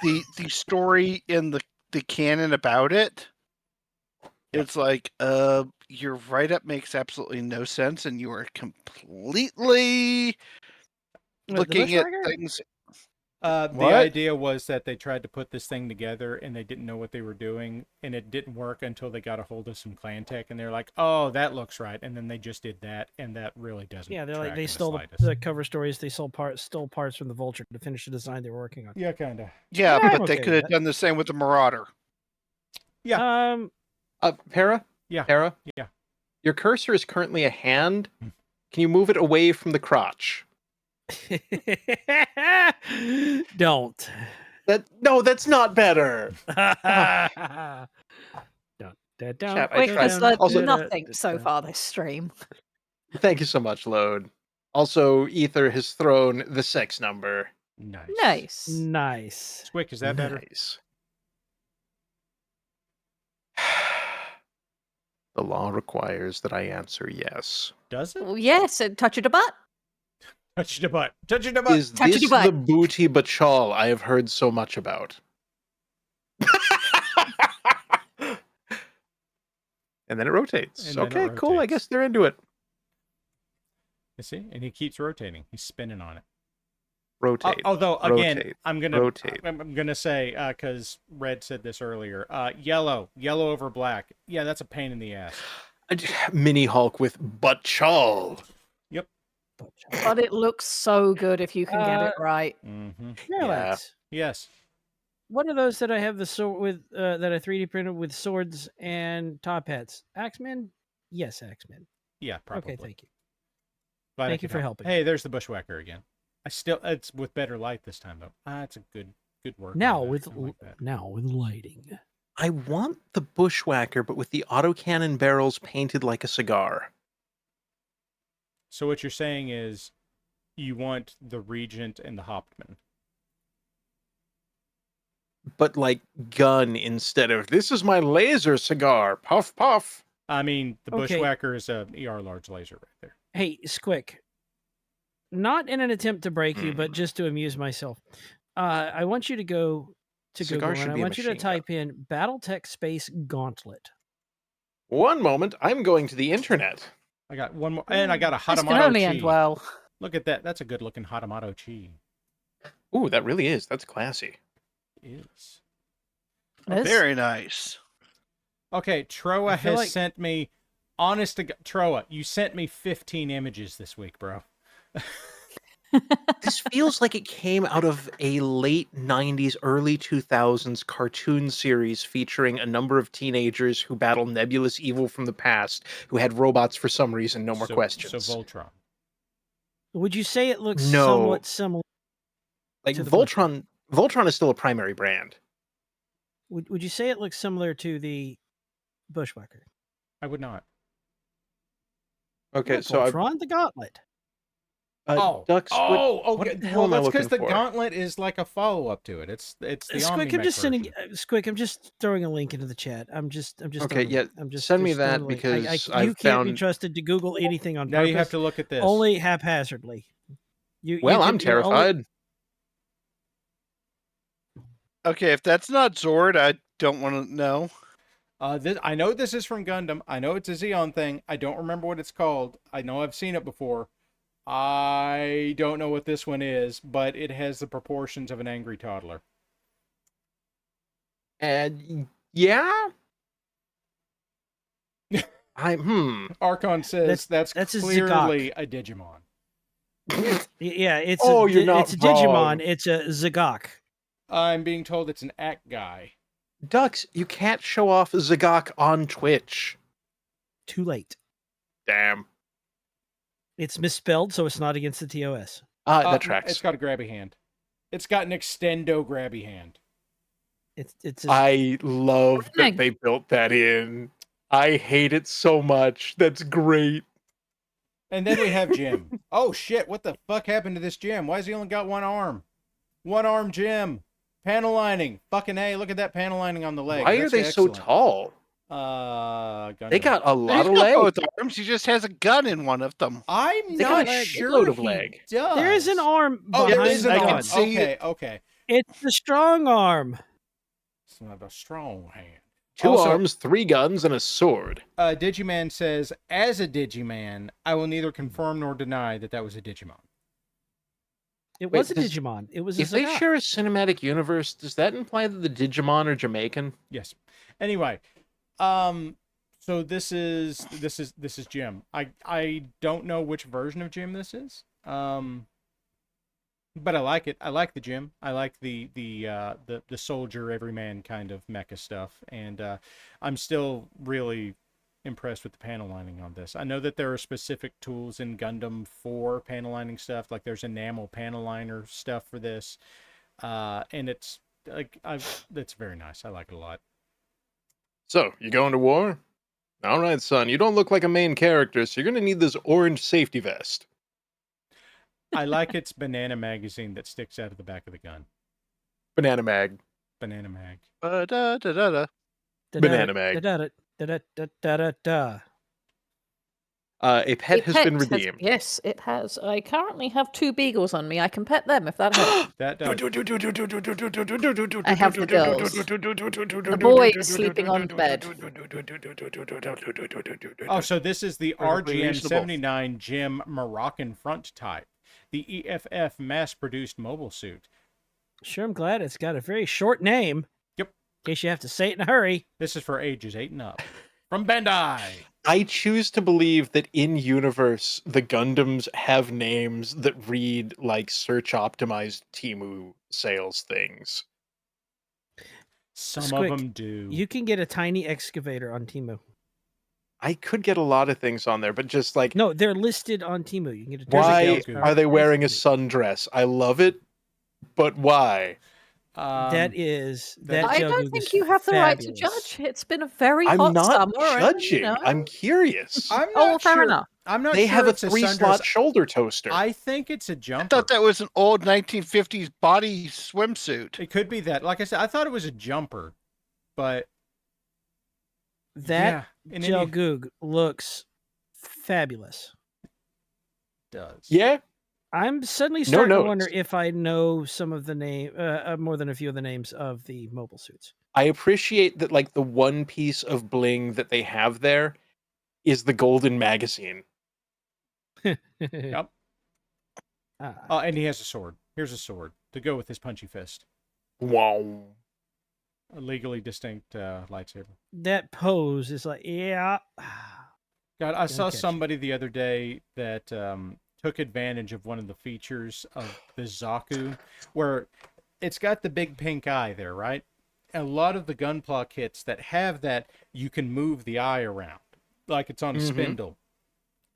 The story in the canon about it, it's like, your write-up makes absolutely no sense, and you are completely The looking at Bushwhacker? things. The What? idea was that they tried to put this thing together and they didn't know what they were doing, and it didn't work until they got a hold of some clan tech, and they're like, "Oh, that looks right," and then they just did that, and that really doesn't. Yeah, they're like track they in the stole slightest. the cover stories. They stole parts from the Vulture to finish the design they were working on. Yeah, kind of. Yeah, Yeah, I'm but they okay could with have that. done the same with the Marauder. Yeah. Para? Yeah. Para? Yeah. Your cursor is currently a hand. Hmm. Can you move it away from the crotch? Don't. No, that's not better. Don't. Chap, I Quick tried. has learned Also- nothing so far this stream. Thank you so much, Load. Also, Ether has thrown the sex number. Nice. Nice. Nice. Squick, is that better? Nice. The law requires that I answer yes. Does it? Well, yes, and touch of the butt. Touch the butt. Touch the butt. Is Touch this the butt. the booty bachal I have heard so much about? And then it rotates. And then it Okay, cool. I rotates. guess they're into it. You see? And he keeps rotating. He's spinning on it. Rotate. Although again, rotate, I'm gonna rotate. I'm gonna say because Red said this earlier. Yellow over black. Yeah, that's a pain in the ass. Mini Hulk with bachal. Yep. But it looks so good if you can get it right. Mm-hmm. Parallax. Yes. What are those that I have the sword with that I 3D printed with swords and top hats? Axemen? Yes, Axemen. Yeah, probably. Okay, thank you. Glad I Thank you could for help. helping. Hey, there's the bushwhacker again. It's with better light this time though. It's a good work. Now on that. with I like that. now with lighting. I want the bushwhacker, but with the autocannon barrels painted like a cigar. So what you're saying is, you want the Regent and the Hauptmann. But like gun instead of, this is my laser cigar. Puff, puff. I mean, the Okay. bushwhacker is a ER large laser right there. Hey, Squick. Not in an attempt to break you, but just to amuse myself. I want you to go to Cigar Google should and I be a want you to machine gun. type in BattleTech Space Gauntlet. One moment, I'm going to the internet. I got one more, and I got a This can Hadamato only Chi. end well. Look at that. That's a good looking Hadamato Chi. Ooh, that really is. That's classy. It is. This? Very nice. Okay, Troa I feel has like- sent me. Honest to God, Troa, you sent me 15 images this week, bro. This feels like it came out of a late 90s, early 2000s cartoon series featuring a number of teenagers who battle nebulous evil from the past who had robots for some reason. No more questions. So Voltron. Would you say it looks No. somewhat similar? Like to the Voltron is still a primary brand. Would you say it looks similar to the Bushwhacker? I would not. Okay, Look, so I Voltron the Gauntlet. Ducks. Okay. the hell Well, am I that's because looking the for? Gauntlet is like a follow up to it. It's the Squick, I'm Omnimax just sending. version. Squick, I'm just throwing a link into the chat. I'm just. Okay, throwing- yeah, I'm just send me just throwing that a link. because you I've can't be found- trusted to Google anything on Now purpose. you have to look at this. Only haphazardly. Well, I'm you're only- terrified. Okay, if that's not Zord, I don't want to know. I know this is from Gundam. I know it's a Xeon thing. I don't remember what it's called. I know I've seen it before. I don't know what this one is, but it has the proportions of an angry toddler. And yeah, Archon says that's that's a clearly a Digimon. Yeah, it's Oh, a, you're not it's a Digimon. wrong. It's a Zagok. I'm being told it's an act guy. Ducks, you can't show off Zagok on Twitch. Too late. Damn. It's misspelled, so it's not against the TOS. That tracks. It's got a grabby hand. It's got an extendo grabby hand. It's. I love Dang. that they built that in. I hate it so much. That's great. And then we have Jim. Oh shit, what the fuck happened to this Jim? Why has he only got one arm? One arm Jim. Panel lining. Fucking A, look at that panel lining on the leg. Why are That's they excellent. so tall? They Gundam. got a lot He's of got legs. both arms. He just has a gun in one of them. I'm They got not a sure shitload of he leg. does. There is an arm Oh, behind there is an I the can arm. gun. see- Okay. It's the strong arm. It's not a strong hand. Two Also, arms, 3 guns, and a sword. Digiman says, as a Digiman, I will neither confirm nor deny that that was a Digimon. It Wait, was a does- Digimon. It was a If they Zagok. share a cinematic universe, does that imply that the Digimon are Jamaican? Yes. Anyway, so this is Jim. I don't know which version of Jim this is. But I like it. I like the Jim. I like the soldier everyman kind of mecha stuff, and I'm still really impressed with the panel lining on this. I know that there are specific tools in Gundam for panel lining stuff, like there's enamel panel liner stuff for this, and it's like that's very nice. I like it a lot. So, you going to war? All right, son. You don't look like a main character, so you're going to need this orange safety vest. I like its banana magazine that sticks out of the back of the gun. Banana mag. Banana mag. Da-da-da-da. Banana mag. Da-da-da-da-da-da-da. A pet has been redeemed. Yes, it has. I currently have 2 beagles on me. I can pet them if that helps. That does. I have the girls. The boy is sleeping on the bed. Oh, so this is the Perfectly reasonable. RGM-79 Jim Moroccan front type, the EFF mass-produced mobile suit. Sure, I'm glad it's got a very short name. Yep. In case you have to say it in a hurry. This is for ages 8 and up. From Bandai. I choose to believe that in universe, the Gundams have names that read like search optimized Temu sales things. Some Squick, of them do. You can get a tiny excavator on Temu. I could get a lot of things on there, but just like, No, they're listed on Temu. You can get a why Goku. are they wearing a excavator. sundress? I love it, but why? That I Joe don't Goog think is you have the right to fabulous. judge. It's been a very I'm hot not summer. judging. And, I'm curious. I'm Oh, not fair sure. enough. I'm not They sure have a it's a 3-slot sundress. shoulder toaster. I think it's a I jumper. thought that was an old 1950s body swimsuit. It could be that. Like I said, I thought it was a jumper, but That yeah, in Joe any- Goog looks fabulous. does. Yeah, I'm suddenly starting to wonder notes. if I know some of the name, more than a few of the names of the mobile suits. I appreciate that. Like the one piece of bling that they have there is the golden magazine. Yep. And he has a sword. Here's a sword to go with his punchy fist. Wow. A legally distinct lightsaber. That pose is like, yeah. God, I saw catch it. somebody the other day that took advantage of one of the features of the Zaku, where it's got the big pink eye there, right? A lot of the Gunpla kits that have that, you can move the eye around, like it's on a spindle.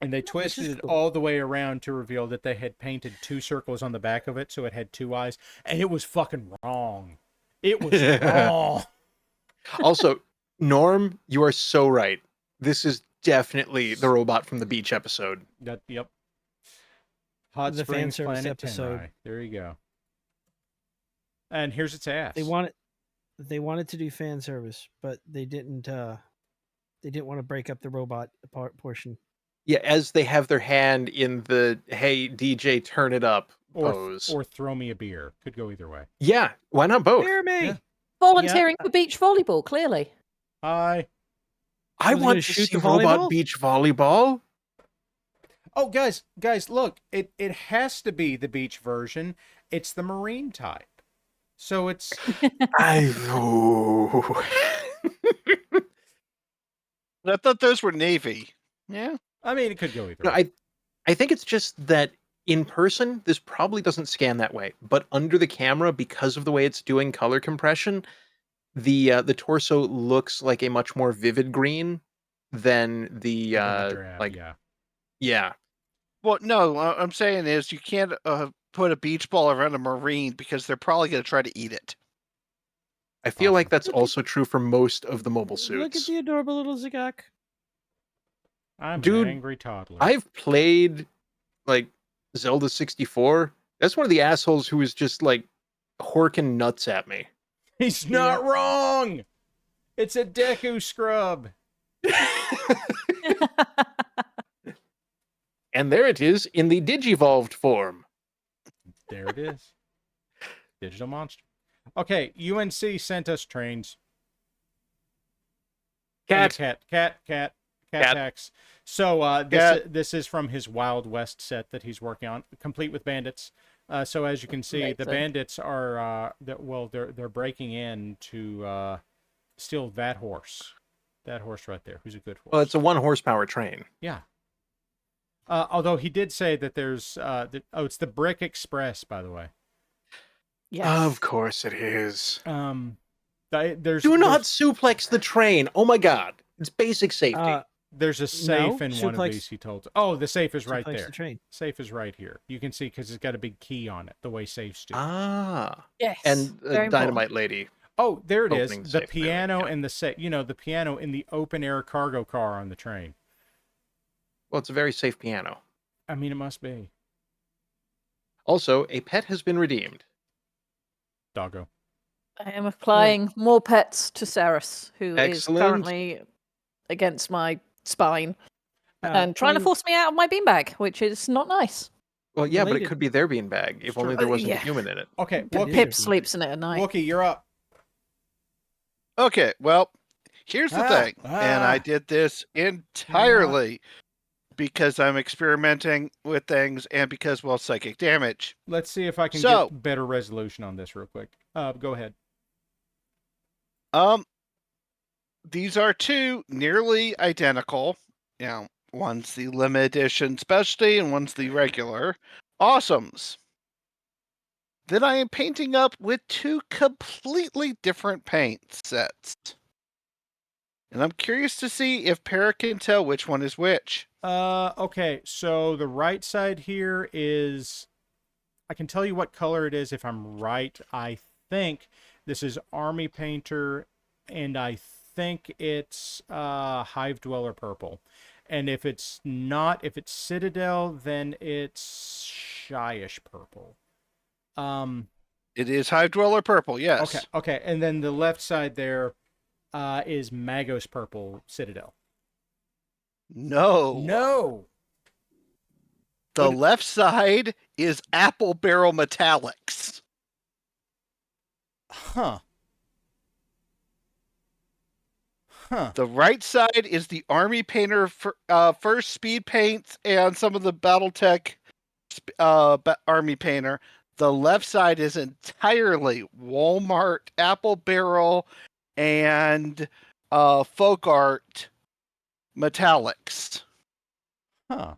And they twisted it cool. all the way around to reveal that they had painted 2 circles on the back of it, so it had 2 eyes, and it was fucking wrong. It was wrong. Also, Norm, you are so right. This is definitely the robot from the beach episode. Yep. Hot The fan Springs service Planet episode. Tenrai. There you go. And here's its ass. They wanted to do fan service, but they didn't want to break up the robot portion. Yeah, as they have their hand in the "Hey DJ, turn it up" pose. Or throw me a beer. Could go either way. Yeah, why not both? Hear me. Yeah. volunteering for beach volleyball, clearly. Hi. I Was he want gonna to shoot see the robot volleyball? beach volleyball. Oh, guys, look. It has to be the beach version. It's the marine type. So it's I thought those were Navy. Yeah. I mean, it could go either No, way. I think it's just that in person, this probably doesn't scan that way. But under the camera, because of the way it's doing color compression, the torso looks like a much more vivid green than the Drab, yeah. Well, no, what I'm saying is you can't put a beach ball around a marine because they're probably going to try to eat it. I feel like Awesome. that's also true for most of the mobile Look at suits. the adorable little Zagak. I'm Dude, an angry toddler. I've played like Zelda 64. That's one of the assholes who was just like horking nuts at me. He's not wrong. It's a Deku scrub. And there it is in the digivolved form. There it is. Digital monster. Okay, UNC sent us trains. Cat. Cat tax. So this is from his Wild West set that he's working on, complete with bandits. So as you can see, Makes the sense. bandits are they're breaking in to steal that horse. That horse right there, who's a good horse. Well, it's a 1 horsepower train. Yeah. Although he did say that there's it's the Brick Express, by the way. Yes. Of course it is. There's Do not suplex the train. Oh my god. It's basic safety. there's a safe No, in one of suplex- these. He told. Oh, the safe is right Suplex there. the train. Safe is right here. You can see because it's got a big key on it, the way safes do. Yes. And very Dynamite important. Lady. Oh, there it is. Opening the The safe. There we piano go. and the set. The piano in the open air cargo car on the train. Well, it's a very safe piano. I mean, it must be. Also, a pet has been redeemed. Doggo. I am applying more pets to Ceres, who is Excellent. currently against my spine. and trying to force me out of my beanbag, which is not nice. Well, yeah, but it Related- could be their beanbag if only there wasn't Yeah. a human in it. Okay, But Wookie, Pip sleeps in it at night. Wookie, you're up. Okay, here's the thing, and I did this entirely because I'm experimenting with things and because, psychic damage. Let's see if I can So- get better resolution on this real quick. Go ahead. These are two nearly identical. One's the limited edition specialty and one's the regular awesomes. Then I am painting up with two completely different paint sets. And I'm curious to see if Para can tell which one is which. Okay, so the right side here is... I can tell you what color it is if I'm right. I think this is Army Painter, and I think it's Hive Dweller Purple. And if it's not, if it's Citadel, then it's Shyish Purple. It is Hive Dweller Purple, yes. Okay. And then the left side there is Magos Purple Citadel. No. The left side is Apple Barrel Metallics. Huh. The right side is the Army Painter first speed paints and some of the BattleTech Army Painter. The left side is entirely Walmart Apple Barrel and Folk Art Metallics. Huh.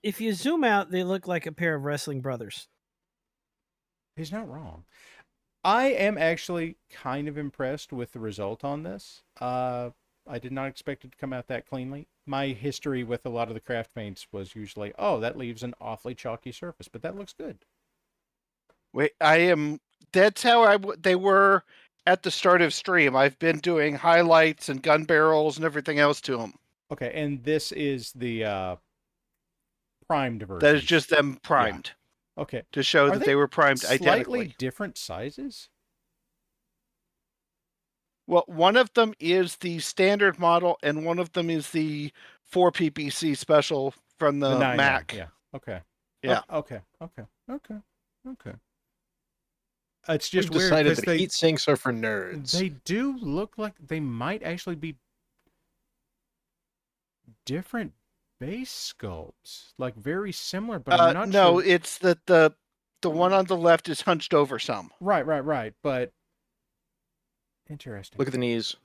If you zoom out, they look like a pair of wrestling brothers. He's not wrong. I am actually kind of impressed with the result on this. I did not expect it to come out that cleanly. My history with a lot of the craft paints was usually, oh, that leaves an awfully chalky surface, but that looks good. Wait, that's how they were at the start of stream. I've been doing highlights and gun barrels and everything else to them. Okay, and this is the primed version. That is just them primed. Yeah. Okay. To show that they were primed slightly identically. Different sizes? Well, one of them is the standard model, and one of them is the 4 PPC special from the 9, Mac. Yeah. Okay. Yeah. Okay. It's just We've weird decided because that heat sinks are for nerds. They do look like they might actually be different base sculpts, like very similar, but I'm not no, sure. it's that the one on the left is hunched over some. Right. But interesting. Look at the knees.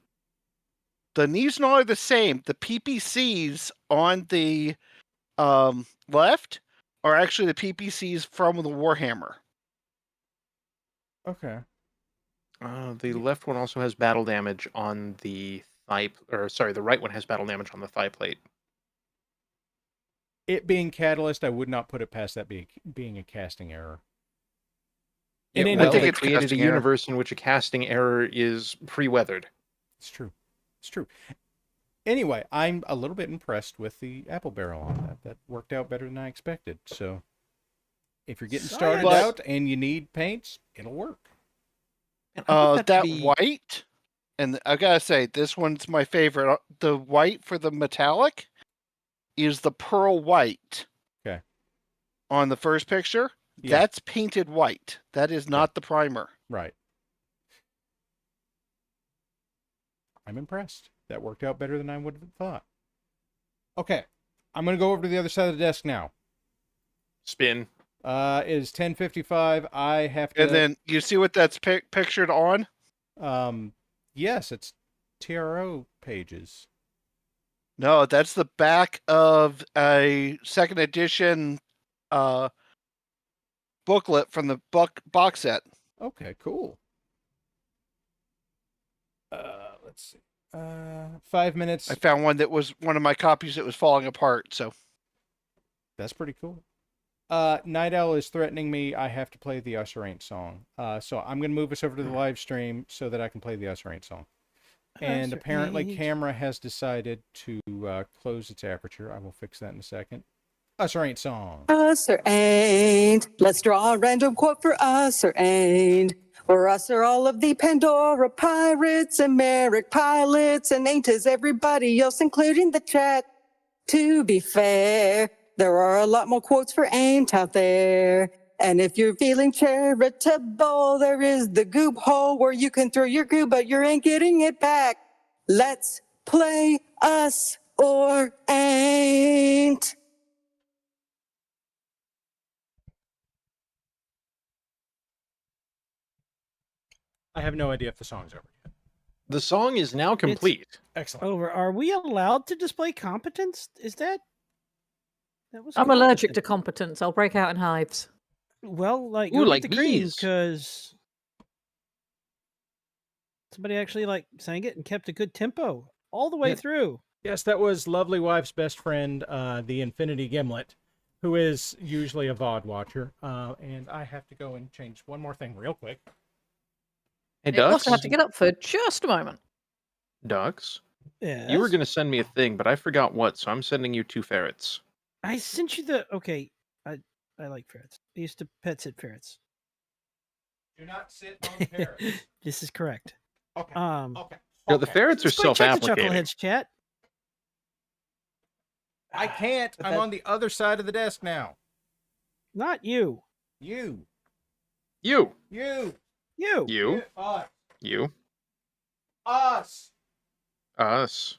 The knees and all are the same. The PPCs on the left are actually the PPCs from the Warhammer. Okay. The left one also has battle damage on the thigh, the right one has battle damage on the thigh plate. It being Catalyst, I would not put it past that being a casting error. I think it created a universe in which a casting error is pre-weathered. It's true. Anyway, I'm a little bit impressed with the apple barrel on that. That worked out better than I expected. So, if you're getting started out and you need paints, it'll work. That white, and I gotta say, this one's my favorite. The white for the metallic is the pearl white. Okay. On the first picture, that's painted white. That is not the primer. Right. I'm impressed. That worked out better than I would have thought. Okay. I'm going to go over to the other side of the desk now. Spin. It is 10:55. I have to... And then, you see what that's pictured on? Yes, it's TRO pages. No, that's the back of a second edition booklet from the box set. Okay, cool. Let's see. 5 minutes. I found one that was one of my copies that was falling apart, so. That's pretty cool. Night Owl is threatening me. I have to play the Us or Ain't song. So I'm going to move us over to the live stream so that I can play the Us or Ain't song. And apparently camera has decided to close its aperture. I will fix that in a second. Us or Ain't song. Us or ain't. Let's draw a random quote for us or ain't. For us are all of the Pandora pirates and MARIK pilots, and ain't is everybody else, including the chat. To be fair, there are a lot more quotes for ain't out there. And if you're feeling charitable, there is the goop hole where you can throw your goo, but you ain't getting it back. Let's play us or ain't. I have no idea if the song's over yet. The song is now complete. Excellent. Over. Are we allowed to display competence? Is that? That was. I'm allergic to competent. competence. I'll break out in hives. Well, like, Ooh, go like get the cream, bees. because somebody actually like sang it and kept a good tempo all the way Yeah. through. Yes, that was Lovely Wife's best friend, the Infinity Gimlet, who is usually a VOD watcher. And I have to go and change one more thing real quick. Hey, It Ducks. also have to get up for just a moment. Ducks. Yeah. You were going to send me a thing, but I forgot what, so I'm sending you 2 ferrets. I sent you the. Okay, I like ferrets. I used to pet sit ferrets. Do not sit on ferrets. This is correct. Okay. Okay. No, the ferrets are Display check the self-applicating. chuckleheads chat. I can't. But I'm that- on the other side of the desk now. Not you. You. You. You. You. You. Us. You. Us. Us.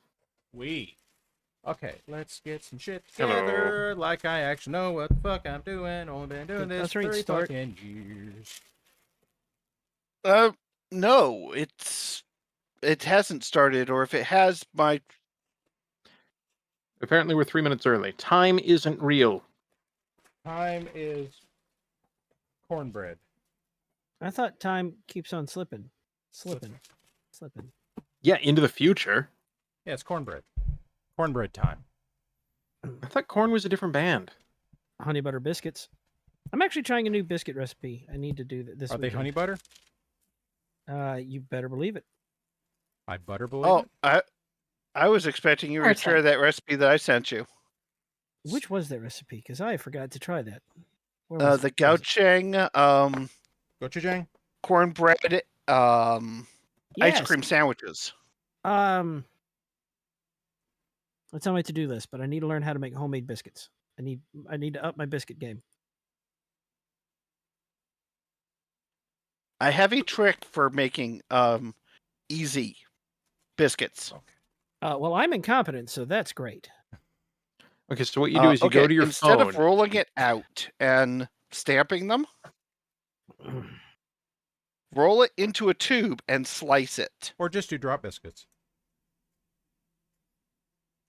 We. Okay, let's get some shit Hello. together. Like I actually know what the fuck I'm doing. Only been doing this Let's for 3 restart. fucking years. No, it hasn't started, or if it has, my Apparently we're 3 minutes early. Time isn't real. Time is cornbread. I thought time keeps on slipping. Slipping. Yeah, into the future. Yeah, it's cornbread. Cornbread time. I thought corn was a different band. Honey butter biscuits. I'm actually trying a new biscuit recipe. I need to do that this Are they weekend. honey butter? You better believe it. I butter believe it. I was expecting you to Okay. share that recipe that I sent you. Which was that recipe? Because I forgot to try that. Where was The it? Where was it? gochujang, Gochujang? cornbread, ice Yes. cream sandwiches. It's on my to-do list, but I need to learn how to make homemade biscuits. I need to up my biscuit game. I have a trick for making easy biscuits. Well, I'm incompetent, so that's great. Okay, so what you do is you go to your instead phone. of rolling it out and stamping them, roll it into a tube and slice it. Or just do drop biscuits.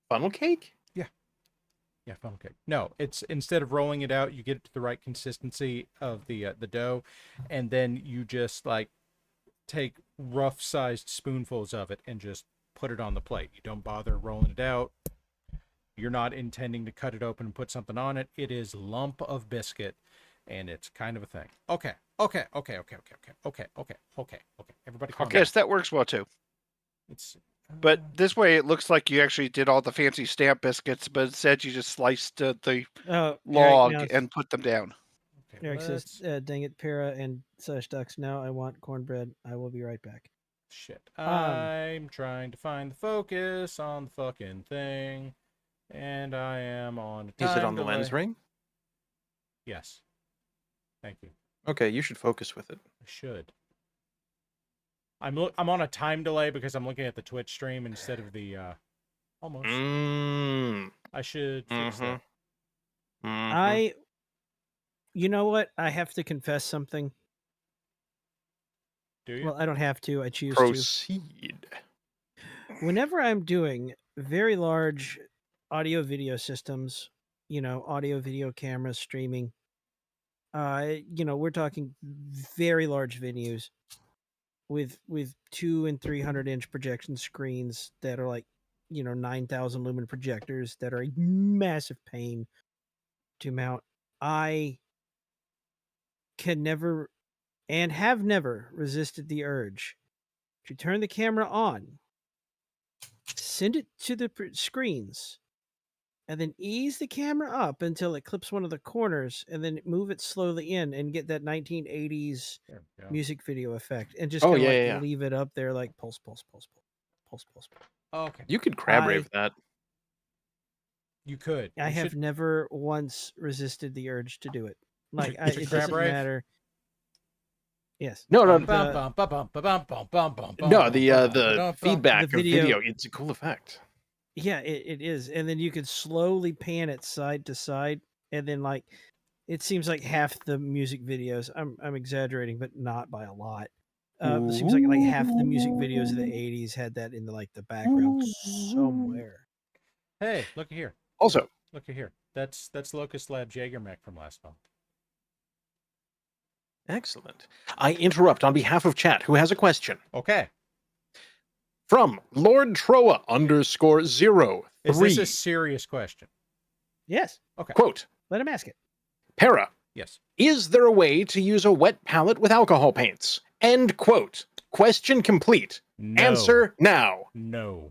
Funnel cake? Yeah, funnel cake. No, it's instead of rolling it out, you get it to the right consistency of the dough, and then you just like take rough-sized spoonfuls of it and just put it on the plate. You don't bother rolling it out. You're not intending to cut it open and put something on it. It is lump of biscuit, and it's kind of a thing. Okay. Everybody calm down. Yes, that works well too. It's But this way, it looks like you actually did all the fancy stamp biscuits, but instead you just sliced the log and put them down. okay, Eric let's- says, "Dang it, Para and /ducks. Now I want cornbread. I will be right back." Shit. I'm trying to find the focus on the fucking thing, and I am on a Is it time on the delay. lens ring? Yes. Thank you. Okay, you should focus with it. I should. I'm on a time delay because I'm looking at the Twitch stream instead of the almost. I should fix that. You know what? I have to confess something. Do you? Well, I don't have to. I choose Proceed. to. Whenever I'm doing very large audio video systems, audio video cameras, streaming, we're talking very large venues with 200 and 300 inch projection screens that are like 9,000 lumen projectors that are a massive pain to mount. I can never and have never resisted the urge to turn the camera on, send it to the screens, and then ease the camera up until it clips one of the corners, and then move it slowly in and get that 1980s There we go. music video effect, and just Oh, kind of yeah, like yeah, yeah. leave it up there like pulse, pulse, pulse, pulse, pulse, pulse. Okay. You could crab rave that. You could. I You have should- never once resisted the urge to do it. Like To it crab doesn't rave? matter. Yes. No, no, Bum, bum, bum, bum, bum, bum, bum, bum, no. bum, The bum, the bum, feedback The of video- video. It's a cool effect. Yeah, it is. And then you can slowly pan it side to side, and then like it seems like half the music videos. I'm exaggerating, but not by a lot. It seems like half the music videos of the 80s had that in the background somewhere. Hey, look here. Also, Look here. That's Locust Lab Jagermech from last month. excellent. I interrupt on behalf of chat, who has a question. Okay. From Lord Troa _03. Is this a serious question? Yes. Okay. Quote, Let him ask it. Para, Yes. is there a way to use a wet palette with alcohol paints? End quote. Question complete. No. Answer now. No.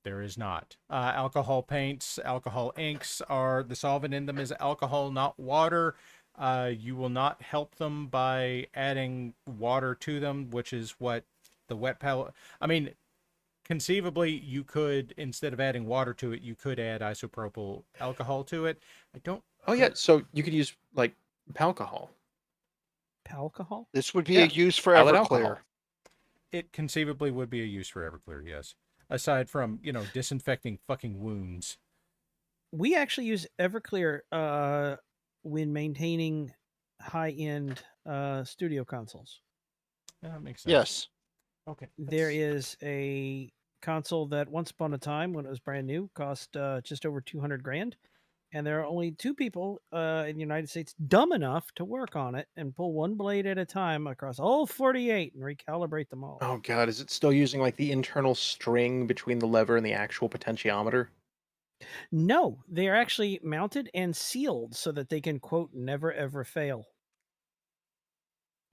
There is not. Alcohol paints, alcohol inks are the solvent in them is alcohol, not water. You will not help them by adding water to them, which is what the wet palette. I mean, conceivably, you could, instead of adding water to it, you could add isopropyl alcohol to it. I don't. Oh, yeah. So you could use, like, alcohol. Alcohol? This would be Yeah. a use for Palette Everclear. alcohol. It conceivably would be a use for Everclear, yes. Aside from, disinfecting fucking wounds. We actually use Everclear when maintaining high-end studio consoles. That makes sense. Yes. Okay. There is a console that once upon a time, when it was brand new, cost just over 200 grand. And there are only 2 people in the United States dumb enough to work on it and pull one blade at a time across all 48 and recalibrate them all. Oh, God. Is it still using, like, the internal string between the lever and the actual potentiometer? No, they are actually mounted and sealed so that they can, quote, never ever fail.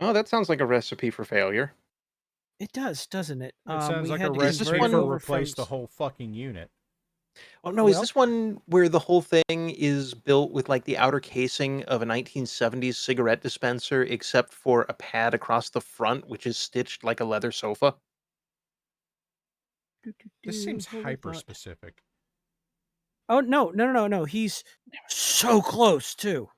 Oh, that sounds like a recipe for failure. It does, doesn't it? It sounds we like had a to Is this recipe convert it one- for over replace from the whole fucking unit. Oh, no. Is Well- this one where the whole thing is built with, like, the outer casing of a 1970s cigarette dispenser, except for a pad across the front, which is stitched like a leather sofa? This seems Hold on, hyper thought. specific. Oh no! He's so close too.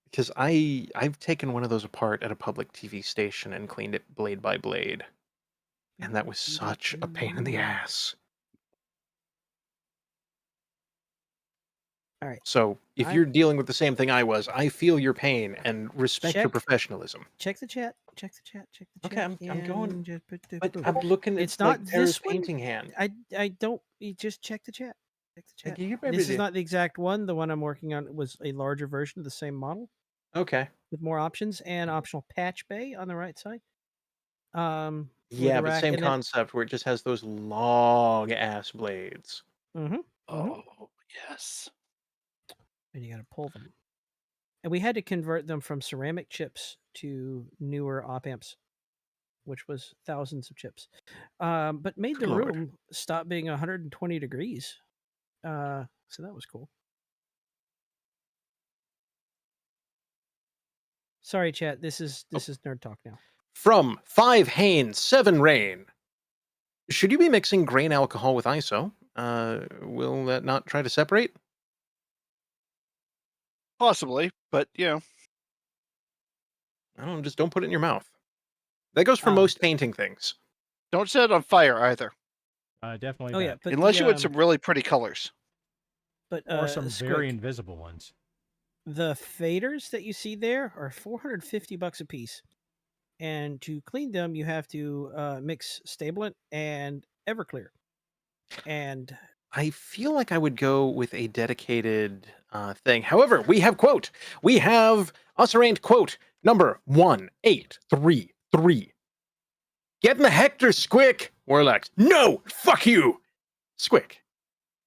Because I've taken one of those apart at a public TV station and cleaned it blade by blade. And that was such a pain in the ass. All right. So if I- you're dealing with the same thing I was, I feel your pain and respect your Check. professionalism. Check the chat. Check the chat. Okay, I'm going- and just put the But boom. I'm looking at It's not like Tara's this one. painting hand. I don't. You just check the chat. Check the chat. Okay, you maybe This is do. not the exact one. The one I'm working on was a larger version of the same model Okay. with more options and optional patch bay on the right side. With Yeah, a but rack, same and then- concept where it just has those long ass blades. Mhm. Oh, yes. And you got to pull them. And we had to convert them from ceramic chips to newer op amps, which was thousands of chips. But made the Good lord. room stop being 120 degrees. So that was cool. Sorry, chat. This is nerd talk now. From 5 Haines, 7 Rain. Should you be mixing grain alcohol with ISO? Will that not try to separate? Possibly, but I don't just don't put it in your mouth. That goes for Um, most painting things. don't set it on fire either, Definitely. Oh that. yeah, but unless the, you want some really pretty colors. but Or some Squick, very invisible ones. the faders that you see there are $450 a piece, and to clean them, you have to mix Stablant and Everclear, and I feel like I would go with a dedicated thing. However, we have Useraint quote number 1833. Get in the Hector, Squick! Warlax, no! Fuck you! Squick.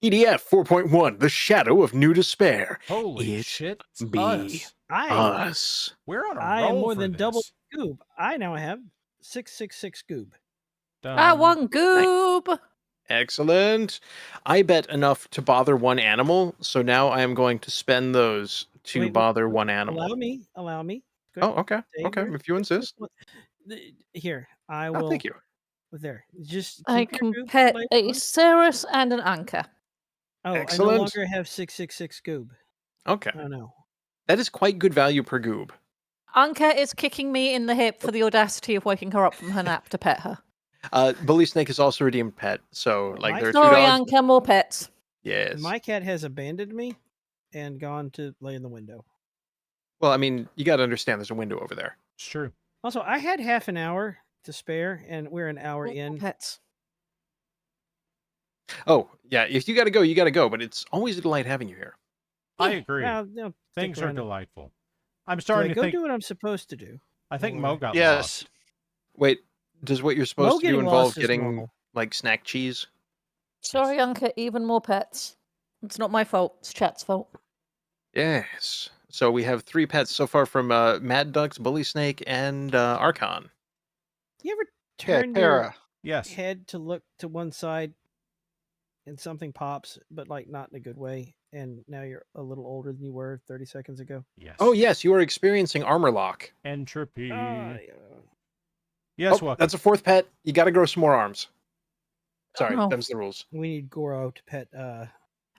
EDF 4.1, The Shadow of New Despair. Holy It shit! It's be us. Us. We're on a I roll am more for than double this. Goob. I now have 666 Goob. I Done. want goob. Excellent. I bet enough to bother one animal, so now I am going to spend those to Wait, bother one animal. Allow me. Oh, okay. Save Okay, your- if you insist. Here, I Oh, will. thank you. There. Just I keep your can goob for pet later a on. Cirrus and an Anchor. Oh, I no Excellent. longer have 666 goob. Okay. Oh no. That is quite good value per goob. Anchor is kicking me in the hip for the audacity of waking her up from her nap to pet her. Bully Snake is also a redeemed pet, so like My- there are two Sorry, dogs. Anchor, more pets. Yes. My cat has abandoned me and gone to lay in the window. Well, I mean, you got to understand there's a window over there. It's true. Also, I had half an hour to spare, and we're an hour More in. pets. Oh, yeah, if you got to go, you got to go, but it's always a delight having you here. I Yeah. agree. Well, you know, stick Things are around. delightful. I'm Do I starting to go think. do what I'm supposed to do? I think or- Mo got lost. Yes. Wait, does what you're Mo supposed to do getting involve lost is getting normal. like snack cheese? Sorry, Anchor, even more pets. It's not my fault. It's chat's fault. Yes. So we have 3 pets so far from Mad Ducks, Bully Snake, and Archon. You ever Okay, turn your Para. Yes. head to look to one side and something pops, but like not in a good way, and now you're a little older than you were 30 seconds ago? Yes. Oh, yes, you are experiencing armor lock. Entropy. Yeah. Yes, Oh, Wookie. that's a 4th pet. You got to grow some more arms. Sorry, Oh. them's the rules. We need Goro to pet.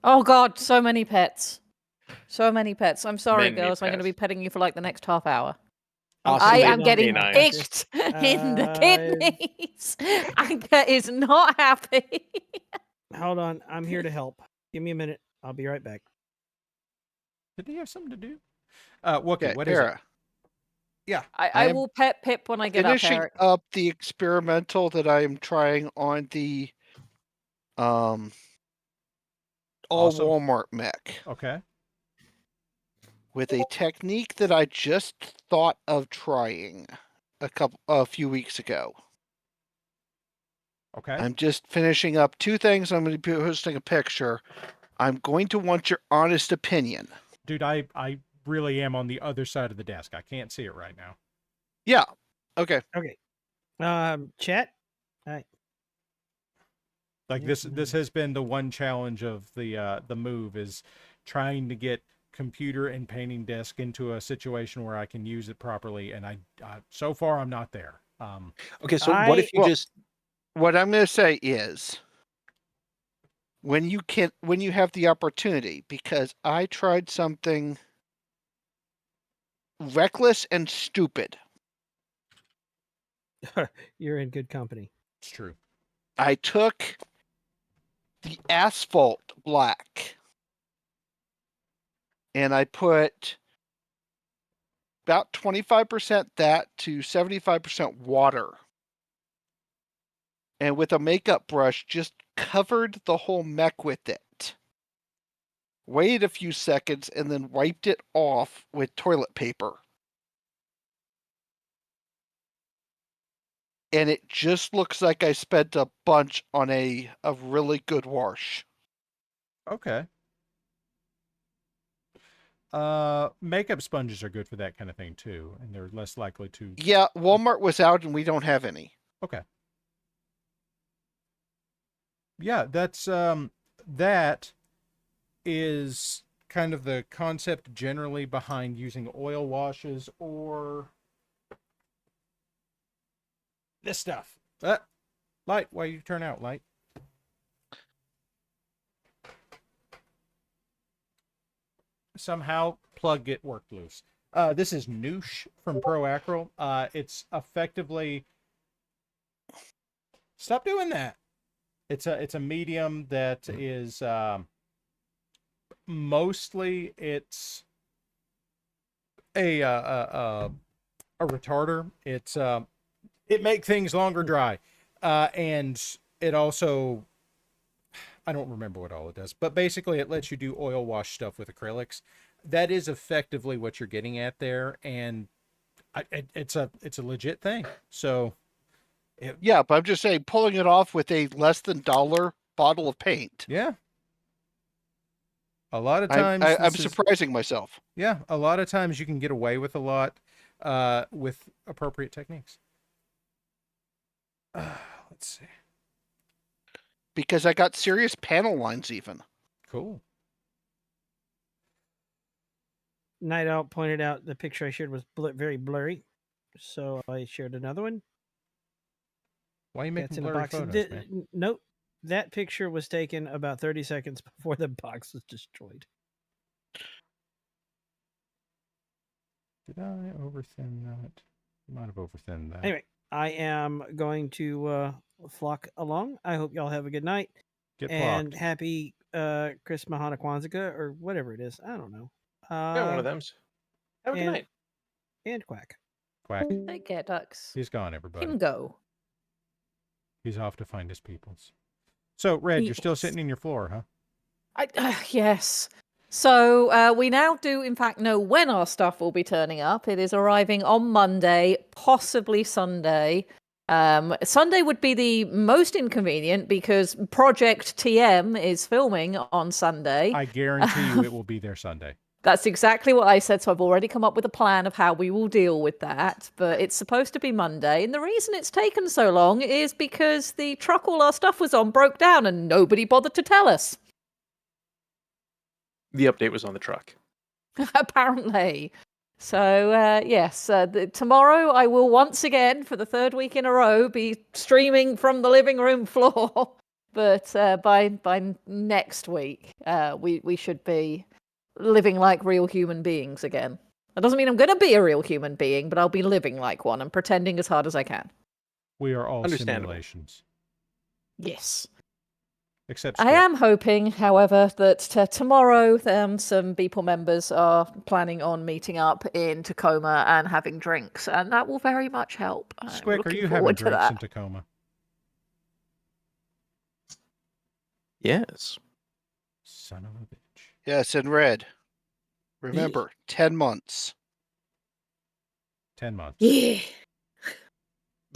Oh God, so many pets. So many pets. I'm sorry, Many girls. I'm going to be pets. petting you for like the next half hour. Awesome I lady am getting canines. picked in the kidneys. Anchor is not happy. Hold on, I'm here to help. Give me a minute. I'll be right back. Did he have something to do? Wookie, Okay, what is it? Para. I I am will pet Pip when I get up, Finishing Eric. up the experimental that I am trying on the all Awesome. Walmart mech Okay. with a technique that I just thought of trying a few weeks ago. Okay. I'm just finishing up 2 things. I'm going to be posting a picture. I'm going to want your honest opinion. Dude, I really am on the other side of the desk. I can't see it right now. Yeah. Okay. Okay. Chat. Like Yeah, this has been the one challenge of the move is trying to get computer and painting desk into a situation where I can use it properly, and I so far I'm not there. Okay, so what if you Well- just... What I'm going to say is when you have the opportunity, because I tried something reckless and stupid. You're in good company. It's true. I took the asphalt black and I put about 25% that to 75% water. And with a makeup brush, just covered the whole mech with it. Waited a few seconds and then wiped it off with toilet paper. And it just looks like I spent a bunch on a really good wash. Okay. Makeup sponges are good for that kind of thing too, and they're less likely to. Yeah, Walmart was out and we don't have any. Okay. Yeah, that's that is kind of the concept generally behind using oil washes or this stuff. Light, why you turn out, Light? Somehow plug get worked loose. This is Noosh from Pro Acryl. It's effectively stop doing that. It's a medium that is mostly it's a retarder. It's it make things longer dry, and it also I don't remember what all it does, but basically it lets you do oil wash stuff with acrylics. That is effectively what you're getting at there, and it's a legit thing. So yeah, but I'm just saying, pulling it off with a less than $1 bottle of paint. Yeah. A lot of times I'm surprising myself. Yeah, a lot of times you can get away with a lot with appropriate techniques. Let's see. because I got serious panel lines even. Cool. Night Owl pointed out the picture I shared was very blurry, so I shared another one. Why are you making That's in a blurry box. photos, man? Nope. That picture was taken about 30 seconds before the box was destroyed. Did I overthin that? I might have overthinned that. Anyway, I am going to flock along. I hope y'all have a good night. Get and flocked. happy Christmas, Hanukkah, Kwanzaa, or whatever it is. I don't know. Yeah, one of them. Have a good night. And quack. Quack. Take care, ducks. He's gone, everybody. Him go. He's off to find his peoples. So, Red, you're still sitting in your floor, huh? Yes. So we now do, in fact, know when our stuff will be turning up. It is arriving on Monday, possibly Sunday. Sunday would be the most inconvenient because Project TM is filming on Sunday. I guarantee you it will be there Sunday. That's exactly what I said. So I've already come up with a plan of how we will deal with that. But it's supposed to be Monday. And the reason it's taken so long is because the truck all our stuff was on broke down and nobody bothered to tell us. The update was on the truck. Apparently. So, yes, tomorrow I will once again, for the third week in a row, be streaming from the living room floor. But by next week, we should be living like real human beings again. That doesn't mean I'm going to be a real human being, but I'll be living like one and pretending as hard as I can. We are all simulations. Yes. Except I am hoping, however, that tomorrow some Beeple members are planning on meeting up in Tacoma and having drinks, and that will very much help. Squick, are you having drinks in Tacoma? Yes. Son of a bitch. Yes, in red. Remember, 10 months. 10 months. Yeah.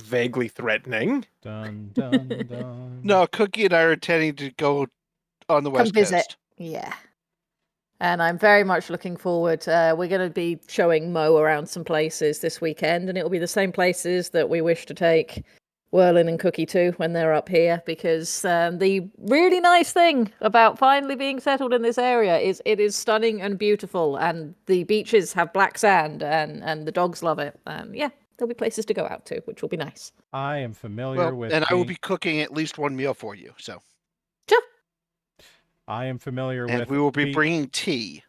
Vaguely threatening. Dun, dun, dun. No, Cookie and I are intending to go on the West Coast. Yeah. And I'm very much looking forward. We're going to be showing Mo around some places this weekend, and it'll be the same places that we wish to take Whirlin and Cookie to when they're up here, because the really nice thing about finally being settled in this area is it is stunning and beautiful, and the beaches have black sand, and the dogs love it. And yeah, there'll be places to go out to, which will be nice. I am familiar with... And I will be cooking at least one meal for you, so... Sure. I am familiar with... And we will be bringing tea.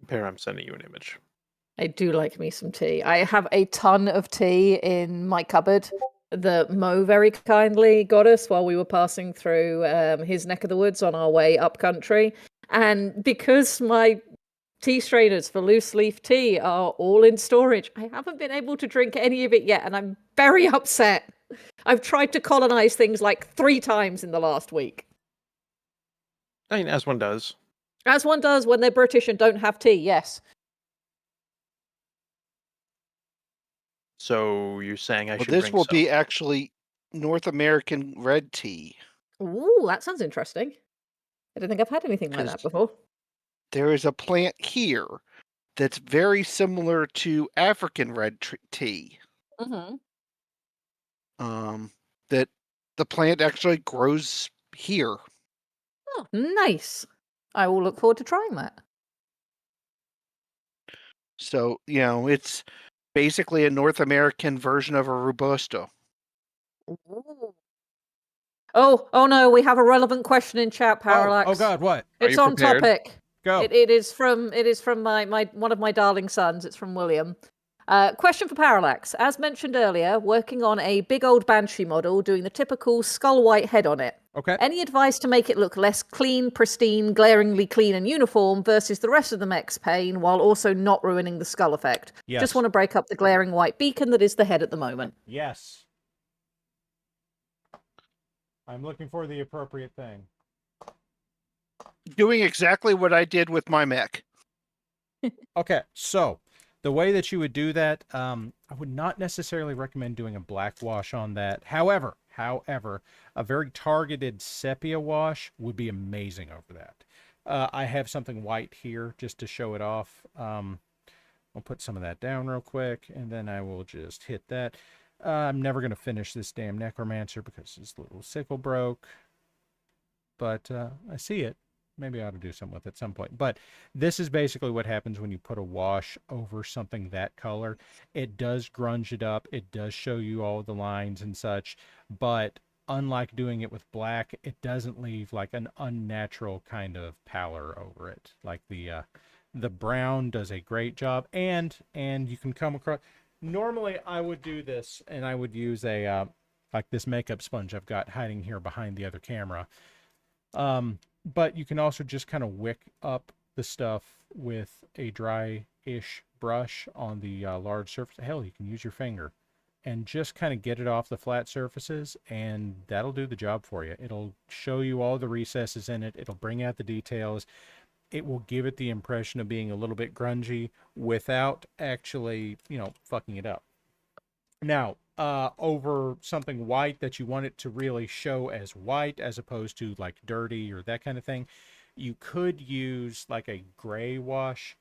Pear, I'm sending you an image. I do like me some tea. I have a ton of tea in my cupboard that Mo very kindly got us while we were passing through his neck of the woods on our way up country. And because my tea strainers for loose leaf tea are all in storage, I haven't been able to drink any of it yet, and I'm very upset. I've tried to colonize things like 3 times in the last week. I mean, as one does. As one does when they're British and don't have tea, yes. So you're saying I should this bring will some. be actually North American red tea. Ooh, that sounds interesting. I don't think I've had anything like that before. There is a plant here that's very similar to African red tea. Mm-hmm. That the plant actually grows here. Oh, nice. I will look forward to trying that. So, it's basically a North American version of a Robusto. Ooh. Oh no, we have a relevant question in chat, Parallax. Oh God, what? It's on topic. Go. It is from my one of my darling sons. It's from William. Question for Parallax. As mentioned earlier, working on a big old Banshee model, doing the typical skull white head on it. Okay. Any advice to make it look less clean, pristine, glaringly clean and uniform versus the rest of the mech's paint, while also not ruining the skull effect? Yes. Just want to break up the glaring white beacon that is the head at the moment. Yes. I'm looking for the appropriate thing. Doing exactly what I did with my mech. Okay, so the way that you would do that, I would not necessarily recommend doing a black wash on that. However, a very targeted sepia wash would be amazing over that. I have something white here just to show it off. I'll put some of that down real quick, and then I will just hit that. I'm never going to finish this damn necromancer because this little sickle broke. But I see it. Maybe I ought to do something with it at some point. But this is basically what happens when you put a wash over something that color. It does grunge it up. It does show you all the lines and such. But unlike doing it with black, it doesn't leave like an unnatural kind of pallor over it. Like the brown does a great job. And you can come across... Normally, I would do this, and I would use a like this makeup sponge I've got hiding here behind the other camera. But you can also just kind of wick up the stuff with a dry-ish brush on the large surface. Hell, you can use your finger and just kind of get it off the flat surfaces, and that'll do the job for you. It'll show you all the recesses in it. It'll bring out the details. It will give it the impression of being a little bit grungy without actually, fucking it up. Now, over something white that you want it to really show as white as opposed to like dirty or that kind of thing, you could use like a gray wash,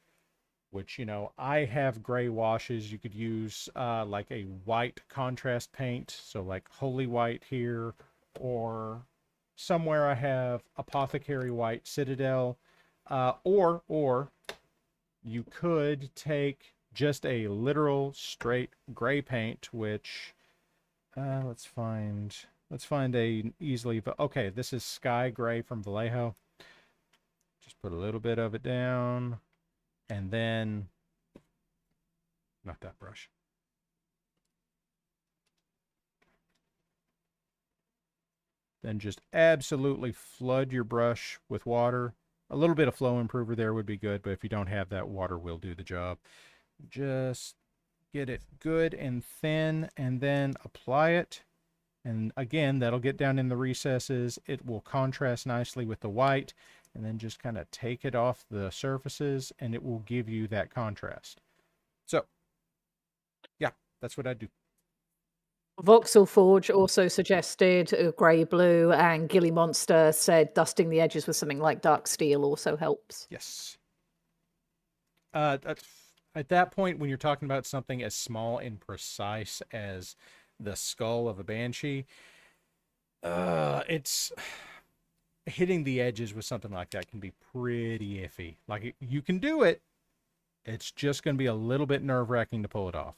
which, I have gray washes. You could use like a white contrast paint, so like Holy White here, or somewhere I have Apothecary White Citadel. Or you could take just a literal straight gray paint, which let's find a easily... Okay, this is Sky Gray from Vallejo. Just put a little bit of it down, and then not that brush. Then just absolutely flood your brush with water. A little bit of flow improver there would be good, but if you don't have that, water will do the job. Just get it good and thin, and then apply it. And again, that'll get down in the recesses. It will contrast nicely with the white, and then just kind of take it off the surfaces, and it will give you that contrast. So, yeah, that's what I do. Voxel Forge also suggested a grey blue, and Gilly Monster said dusting the edges with something like dark steel also helps. Yes. At that point, when you're talking about something as small and precise as the skull of a banshee, it's hitting the edges with something like that can be pretty iffy. Like, you can do it. It's just going to be a little bit nerve-wracking to pull it off.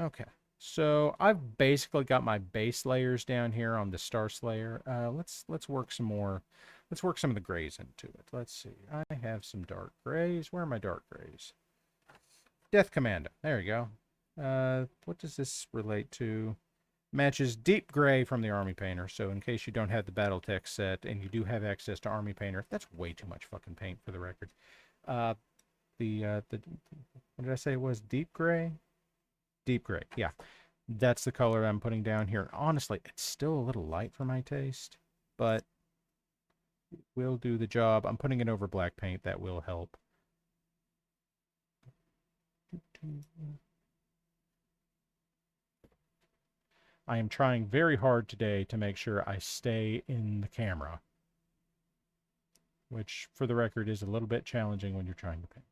Okay. So I've basically got my base layers down here on the Star Slayer. Let's work some more. Let's work some of the grays into it. Let's see. I have some dark grays. Where are my dark grays? Death Commando. There you go. What does this relate to? Matches deep gray from the Army Painter. So in case you don't have the Battletech set and you do have access to Army Painter, that's way too much fucking paint for the record. What did I say it was? Deep gray? Deep gray, yeah. That's the color I'm putting down here. Honestly, it's still a little light for my taste, but it will do the job. I'm putting it over black paint. That will help. I am trying very hard today to make sure I stay in the camera, which, for the record, is a little bit challenging when you're trying to paint,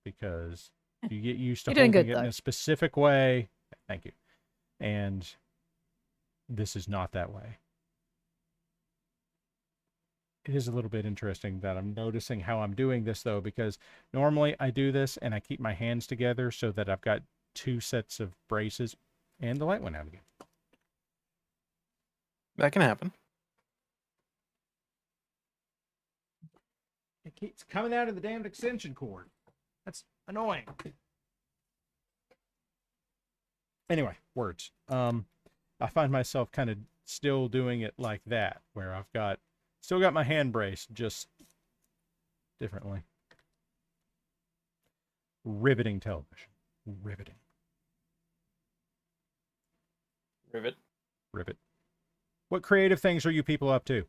because you get used to holding it in a specific way. Thank you. And this is not that way. It is a little bit interesting that I'm noticing how I'm doing this, though, because normally I do this and I keep my hands together so that I've got two sets of braces, and the light went out again. That can happen. It keeps coming out of the damned extension cord. That's annoying. Anyway, words. I find myself kind of still doing it like that, where I've still got my hand brace, just differently. Riveting television. Riveting. Rivet. Rivet. What creative things are you people up to?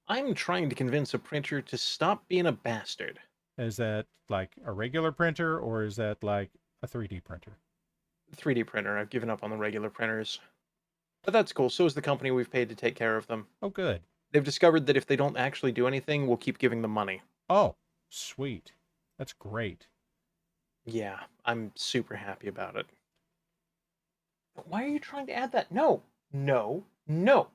I'm trying to convince a printer to stop being a bastard. Is that like a regular printer, or is that like a 3D printer? 3D printer. I've given up on the regular printers. But that's cool. So is the company we've paid to take care of them. Oh, good. They've discovered that if they don't actually do anything, we'll keep giving them money. Oh, sweet. That's great. Yeah, I'm super happy about it. But why are you trying to add that? No, no, no,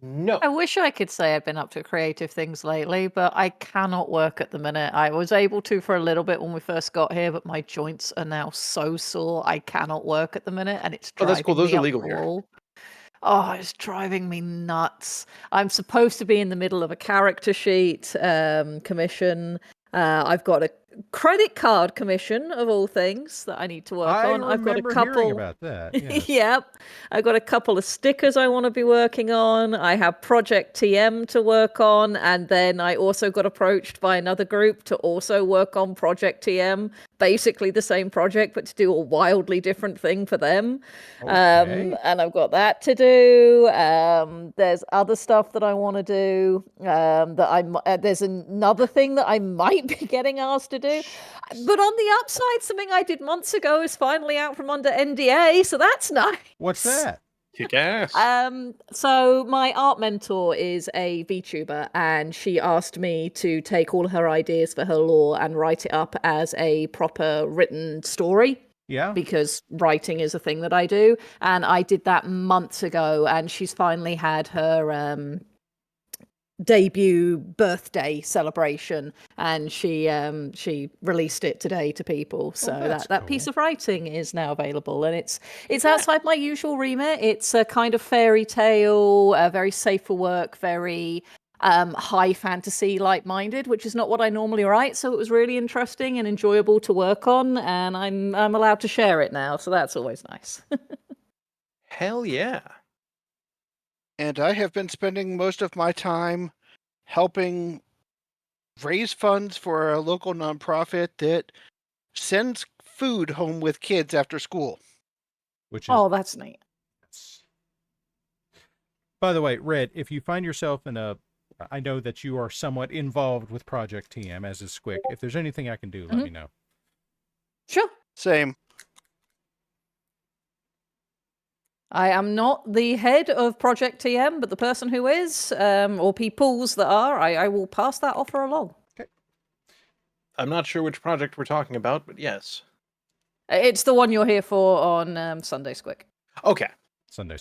no. I wish I could say I've been up to creative things lately, but I cannot work at the minute. I was able to for a little bit when we first got here, but my joints are now so sore I cannot work at the minute, and it's Oh, that's cool. driving Those me are up legal the here. wall. Oh, it's driving me nuts. I'm supposed to be in the middle of a character sheet commission. I've got a credit card commission of all things that I need to work I on. I've got a remember hearing couple. about that. Yes. Yep. I've got a couple of stickers I want to be working on. I have Project TM to work on. And then I also got approached by another group to also work on Project TM. Basically the same project, but to do a wildly different thing for them. Okay. And I've got that to do. There's other stuff that I want to do. There's another thing that I might be getting asked to do. But on the upside, something I did months ago is finally out from under NDA, so that's nice. What's that? Kick ass. So my art mentor is a VTuber, and she asked me to take all her ideas for her lore and write it up as a proper written story. Yeah. Because writing is a thing that I do, and I did that months ago, and she's finally had her debut birthday celebration, and she released it today to people. So that piece of writing is now available, and it's outside my usual remit. It's a kind of fairy tale, very safe for work, very high fantasy like-minded, which is not what I normally write. So it was really interesting and enjoyable to work on, and I'm allowed to share it now, so that's always nice. Hell yeah. And I have been spending most of my time helping raise funds for a local nonprofit that sends food home with kids after school. Which is Oh, that's neat. By the way, Red, if you find yourself in a, I know that you are somewhat involved with Project TM, as is Squick. If there's anything I can do, let me know. Sure. Same. I am not the head of Project TM, but the person who is, or peoples that are, I will pass that offer along. Okay. I'm not sure which project we're talking about, but yes. It's the one you're here for on Sunday, Squick. Okay. Sunday.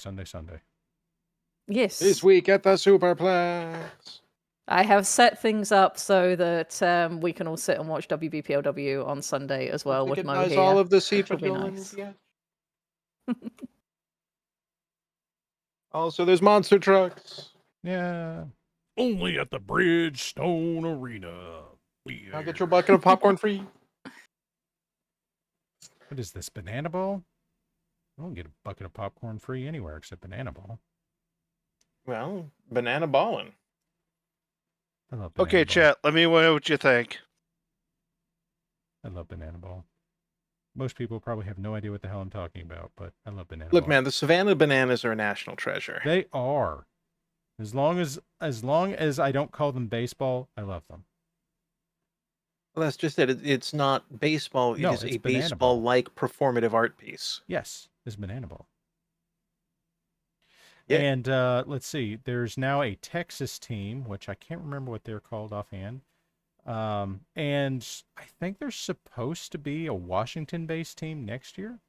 Yes. This week at the Superplex. I have set things up so that we can all sit and watch WBPLW on Sunday as well with Mo here. All of the which will be seats. nice. Also, there's monster trucks. Yeah. Only at the Bridgestone Arena. I'll get your bucket of popcorn free. What is this, Banana Ball? I don't get a bucket of popcorn free anywhere except Banana Ball. Well, banana ballin'. I love Banana Okay, Ball. chat, let me know what you think. I love Banana Ball. Most people probably have no idea what the hell I'm talking about, but I love Banana Look, Ball. man, the Savannah bananas are a national treasure. They are. As long as I don't call them baseball, I love them. Well, that's just it. It's not baseball. No, it is it's a banana baseball-like performative art piece. Yes, it's Banana Ball. Yeah. And let's see. There's now a Texas team, which I can't remember what they're called offhand. And I think there's supposed to be a Washington-based team next year.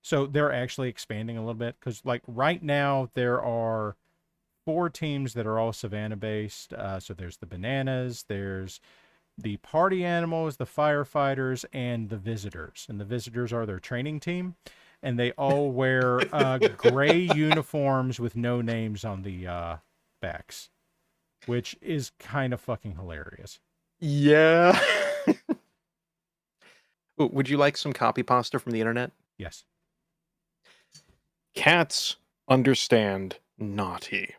So they're actually expanding a little bit because, like, right now there are 4 teams that are all Savannah-based. So there's the Bananas, there's the Party Animals, the Firefighters, and the Visitors. And the Visitors are their training team, and they all wear gray uniforms with no names on the backs, which is kind of fucking hilarious. Yeah. Ooh, would you like some copy pasta from the internet? Yes. Cats understand naughty.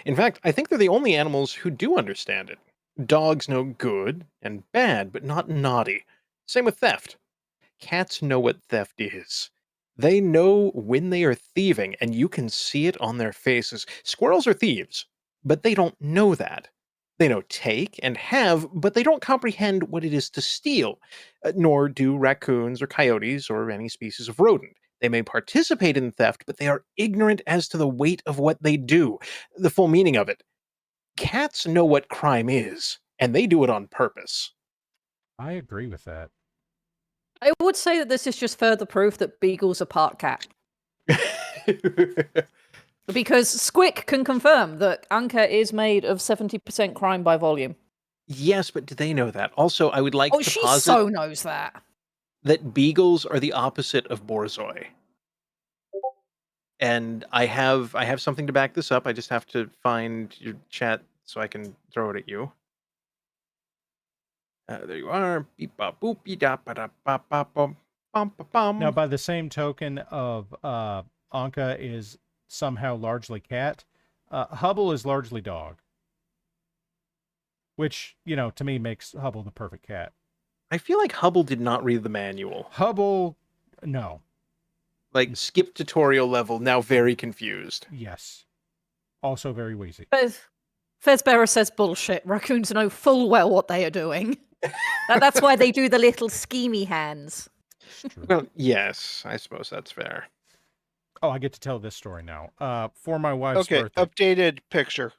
In fact, I think they're the only animals who do understand it. Dogs know good and bad, but not naughty. Same with theft. Cats know what theft is. They know when they are thieving, and you can see it on their faces. Squirrels are thieves, but they don't know that. They know take and have, but they don't comprehend what it is to steal, nor do raccoons or coyotes or any species of rodent. They may participate in theft, but they are ignorant as to the weight of what they do, the full meaning of it. Cats know what crime is, and they do it on purpose. I agree with that. I would say that this is just further proof that beagles are part cat. Because Squick can confirm that Anka is made of 70% crime by volume. Yes, but do they know that? Also, I would like Oh, to she posit so knows that. that beagles are the opposite of borzoi. And I have something to back this up. I just have to find your chat so I can throw it at you. There you are. Beep bop boop beep da ba da ba ba bum bum ba bum. Now, by the same token of Anka is somehow largely cat, Hubble is largely dog. Which, to me makes Hubble the perfect cat. I feel like Hubble did not read the manual. Hubble, no. Like, skip tutorial level, now very confused. Yes. Also very wheezy. Fezbearer says bullshit. Raccoons know full well what they are doing. That's why they do the little schemy hands. Well, yes, I suppose that's fair. Oh, I get to tell this story now. For my wife's birthday. Updated picture.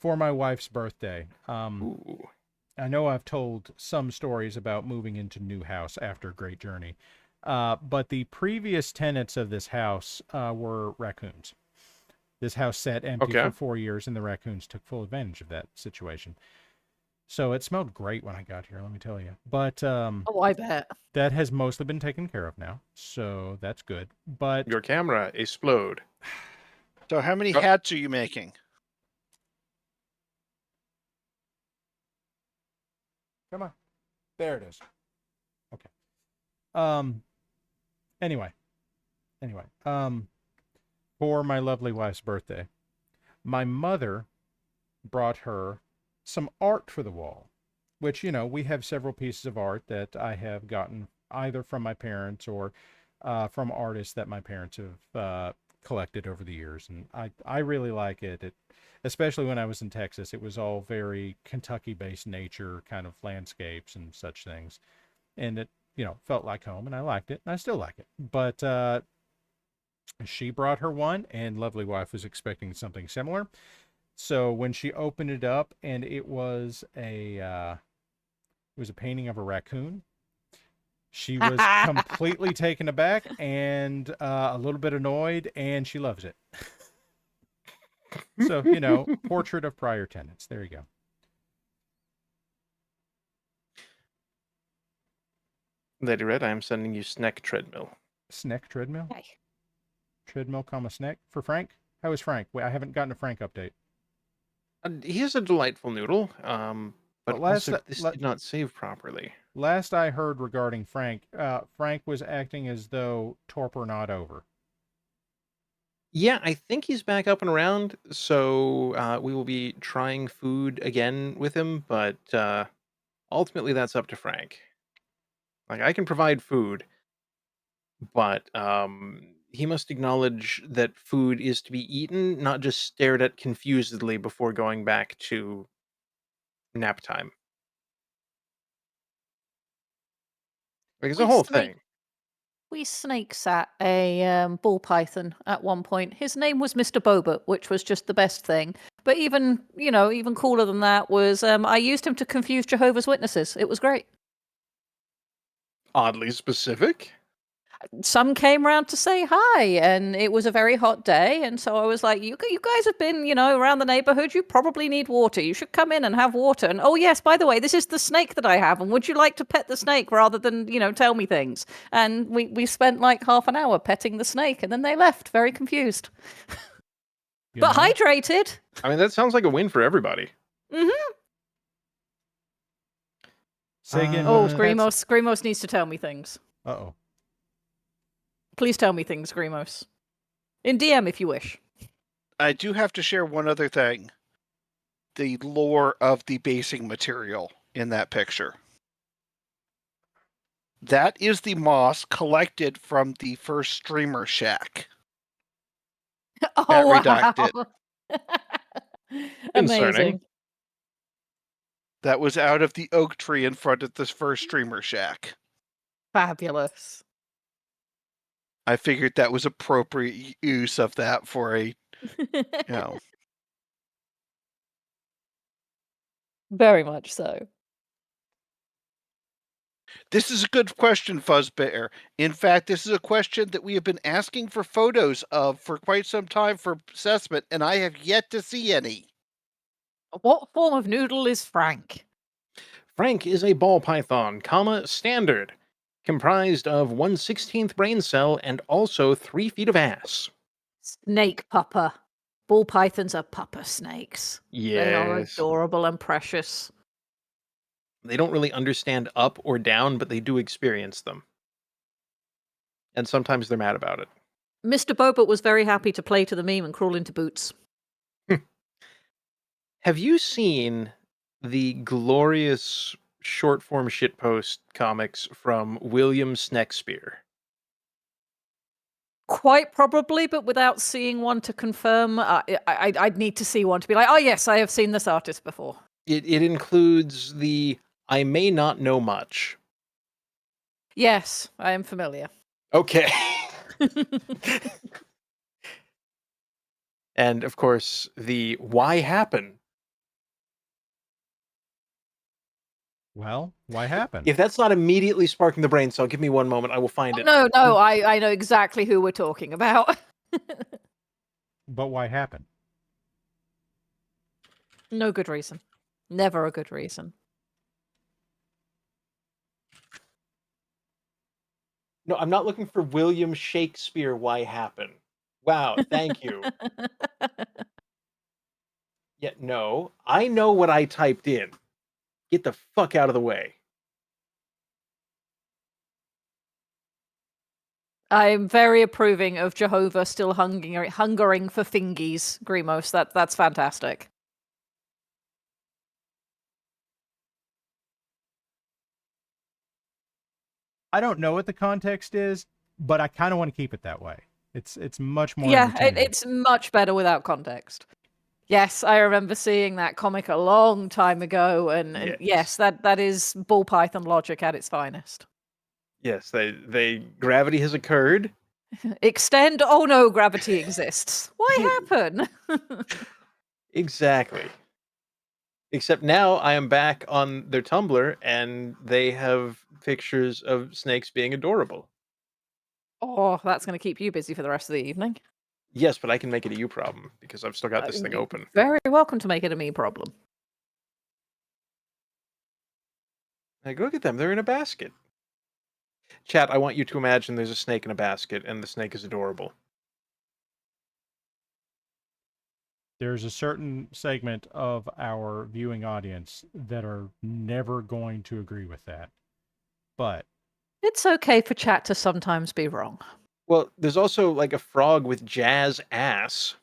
For my wife's birthday. I know I've told some stories about moving into new house after a great journey. But the previous tenants of this house were raccoons. This house sat empty for 4 years, and the raccoons took full advantage of that situation. So it smelled great when I got here, let me tell you. But oh, I bet. That has mostly been taken care of now, so that's good. But your camera explode. So how many hats are you making? Come on. There it is. Okay. Anyway. For my lovely wife's birthday, my mother brought her some art for the wall, which, we have several pieces of art that I have gotten either from my parents or from artists that my parents have collected over the years. And I really like it. Especially when I was in Texas, it was all very Kentucky-based nature kind of landscapes and such things. And it, felt like home, and I liked it, and I still like it. But she brought her one, and lovely wife was expecting something similar. So when she opened it up, and it was a painting of a raccoon, she was completely taken aback and a little bit annoyed, and she loves it. So, portrait of prior tenants. There you go. Lady Red, I am sending you Sneck Treadmill. Sneck Treadmill? Hey. Treadmill, Sneck. For Frank? How is Frank? Wait, I haven't gotten a Frank update. He is a delightful noodle, but also this did not save properly. Last I heard regarding Frank, Frank was acting as though torpor not over. Yeah, I think he's back up and around, so we will be trying food again with him, but ultimately that's up to Frank. Like, I can provide food, but he must acknowledge that food is to be eaten, not just stared at confusedly before going back to nap time. Like, it's a whole thing. We snake sat a ball python at one point. His name was Mr. Bobert, which was just the best thing. But even cooler than that was I used him to confuse Jehovah's Witnesses. It was great. Oddly specific. Some came round to say hi, and it was a very hot day, and so I was like, you guys have been, around the neighborhood. You probably need water. You should come in and have water. And oh yes, by the way, this is the snake that I have, and would you like to pet the snake rather than, tell me things? And we spent like half an hour petting the snake, and then they left very confused. But hydrated. I mean, that sounds like a win for everybody. Mm-hmm. Say again. Grimos needs to tell me things. Uh-oh. Please tell me things, Grimos. In DM if you wish. I do have to share one other thing. The lore of the basing material in that picture. That is the moss collected from the first streamer shack. Oh, wow. Amazing. That was out of the oak tree in front of this first streamer shack. Fabulous. I figured that was appropriate use of that for a, Very much so. This is a good question, Fuzzbear. In fact, this is a question that we have been asking for photos of for quite some time for assessment, and I have yet to see any. What form of noodle is Frank? Frank is a ball python, standard, comprised of 1/16th brain cell and also 3 feet of ass. Snake pupper. Ball pythons are pupper snakes. They are Yes. adorable and precious. They don't really understand up or down, but they do experience them. And sometimes they're mad about it. Mr. Bobert was very happy to play to the meme and crawl into boots. Have you seen the glorious short form shitpost comics from William Snexpeare? Quite probably, but without seeing one to confirm, I'd need to see one to be like, oh yes, I have seen this artist before. It includes the I may not know much. Yes, I am familiar. Okay. And of course, the why happen. Well, why happen? If that's not immediately sparking the brain cell, give me one moment. I will find it. No, I know exactly who we're talking about. But why happen? No good reason. Never a good reason. No, I'm not looking for William Shakespeare. Why happen? Wow, thank you. Yeah, no, I know what I typed in. Get the fuck out of the way. I'm very approving of Jehovah still hungering for fingies, Grimos. That's fantastic. I don't know what the context is, but I kind of want to keep it that way. It's much more. Yeah, it's much better without context. Yes, I remember seeing that comic a long time ago, and yes, that is ball python logic at its finest. Yes, they gravity has occurred. Extend. Oh no, gravity exists. Why happen? Exactly. Except now I am back on their Tumblr and they have pictures of snakes being adorable. Oh, that's going to keep you busy for the rest of the evening. Yes, but I can make it a you problem because I've still got this thing open. Very welcome to make it a me problem. Now go look at them. They're in a basket. Chat, I want you to imagine there's a snake in a basket and the snake is adorable. There's a certain segment of our viewing audience that are never going to agree with that. But it's okay for chat to sometimes be wrong. Well, there's also like a frog with jazz ass.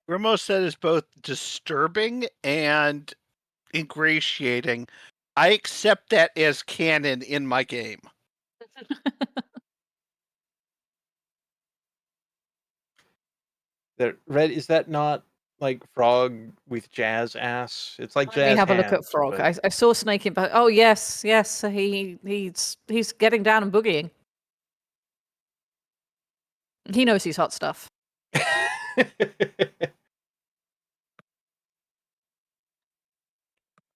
Remo said is both disturbing and ingratiating. I accept that as canon in my game. Red, is that not like frog with jazz ass? It's like jazz. Let me have hands, a look at frog. but... I saw snake in, but oh yes, he's getting down and boogieing. He knows he's hot stuff.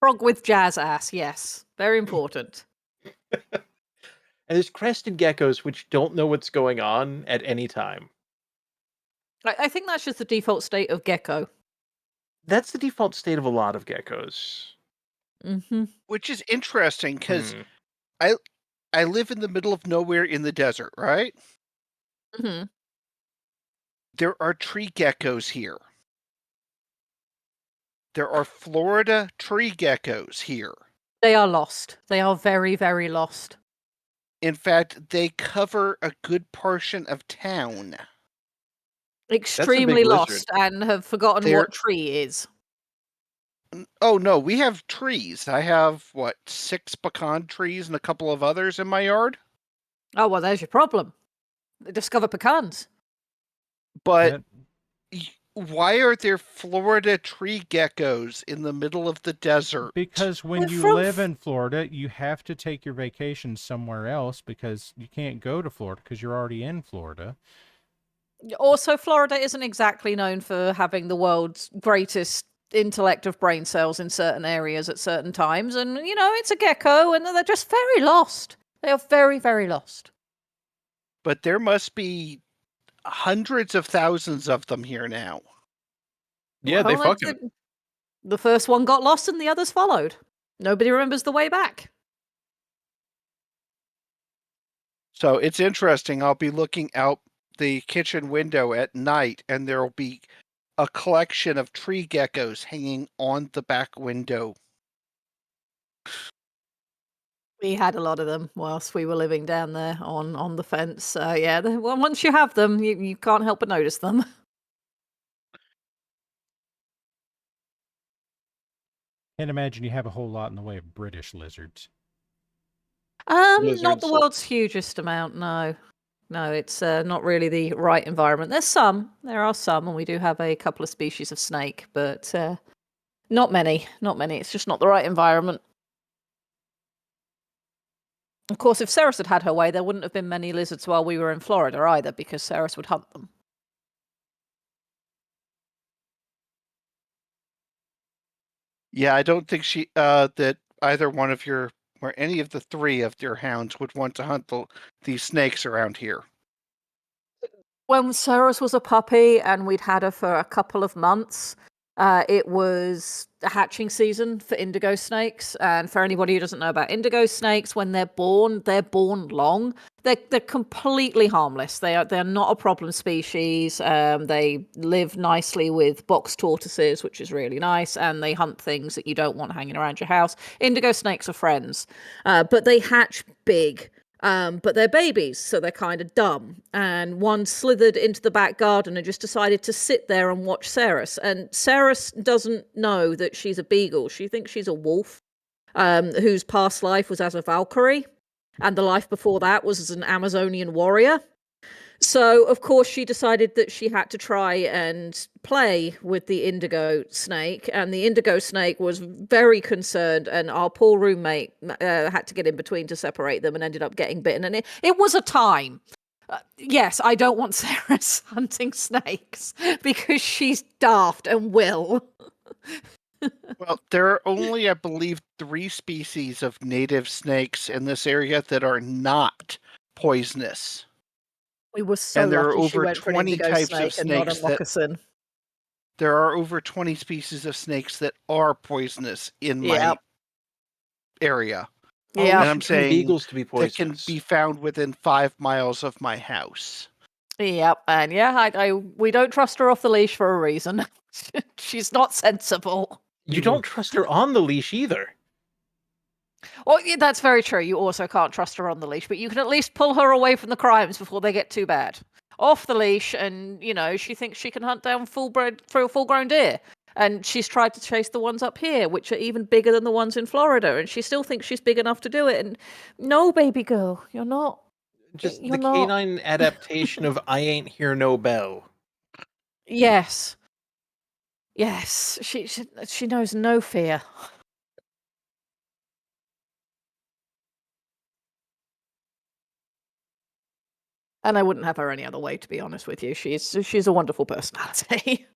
Frog with jazz ass, yes. Very important. And there's crested geckos which don't know what's going on at any time. I think that's just the default state of gecko. That's the default state of a lot of geckos. Mm-hmm. Which is interesting because I live in the middle of nowhere in the desert, right? Mm-hmm. There are tree geckos here. There are Florida tree geckos here. They are lost. They are very, very lost. In fact, they cover a good portion of town. Extremely lost and have forgotten what tree is. Oh, no, we have trees. I have, 6 pecan trees and a couple of others in my yard? Oh, well, there's your problem. Discover pecans. But why are there Florida tree geckos in the middle of the desert? Because when you live in Florida, you have to take your vacation somewhere else because you can't go to Florida because you're already in Florida. Also, Florida isn't exactly known for having the world's greatest intellect of brain cells in certain areas at certain times, and it's a gecko, and they're just very lost. They are very, very lost. But there must be hundreds of thousands of them here now. Yeah, they Well, fucking. the first one got lost, and the others followed. Nobody remembers the way back. So it's interesting. I'll be looking out the kitchen window at night, and there'll be a collection of tree geckos hanging on the back window. We had a lot of them whilst we were living down there on the fence. So yeah, once you have them, you can't help but notice them. Can't imagine you have a whole lot in the way of British lizards. Not the Lizards. world's hugest amount, no. No, it's not really the right environment. There are some, and we do have a couple of species of snake, but not many. It's just not the right environment. Of course, if Ceres had her way, there wouldn't have been many lizards while we were in Florida either, because Ceres would hunt them. Yeah, I don't think that either one of your or any of the three of your hounds would want to hunt these snakes around here. When Ceres was a puppy and we'd had her for a couple of months, it was the hatching season for indigo snakes. And for anybody who doesn't know about indigo snakes, when they're born long. They're completely harmless. They're not a problem species. They live nicely with box tortoises, which is really nice, and they hunt things that you don't want hanging around your house. Indigo snakes are friends, but they hatch big. But they're babies, so they're kind of dumb. And one slithered into the back garden and just decided to sit there and watch Ceres. And Ceres doesn't know that she's a beagle. She thinks she's a wolf, whose past life was as a Valkyrie. And the life before that was as an Amazonian warrior. So, of course, she decided that she had to try and play with the indigo snake, and the indigo snake was very concerned, and our poor roommate had to get in between to separate them and ended up getting bitten. And it was a time. Yes, I don't want Sarah hunting snakes because she's daft and will. Well, there are only, I believe, 3 species of native snakes in this area that are not poisonous. We were so and there are lucky she over went for an 20 indigo types snake of and not a snakes that moccasin. there are over 20 species of snakes that are poisonous in my Yep. area. Yeah. And I'm saying beagles to be that can poisonous. be found within 5 miles of my house. Yep, and yeah, we don't trust her off the leash for a reason. She's not sensible. You don't trust her on the leash either. Well, yeah, that's very true. You also can't trust her on the leash, but you can at least pull her away from the crimes before they get too bad. Off the leash, and she thinks she can hunt down full-grown deer, and she's tried to chase the ones up here, which are even bigger than the ones in Florida, and she still thinks she's big enough to do it. And no, baby girl, you're not. Just You're the not. canine adaptation of I ain't hear no bell. Yes. Yes, she knows no fear. And I wouldn't have her any other way, to be honest with you. She's a wonderful personality.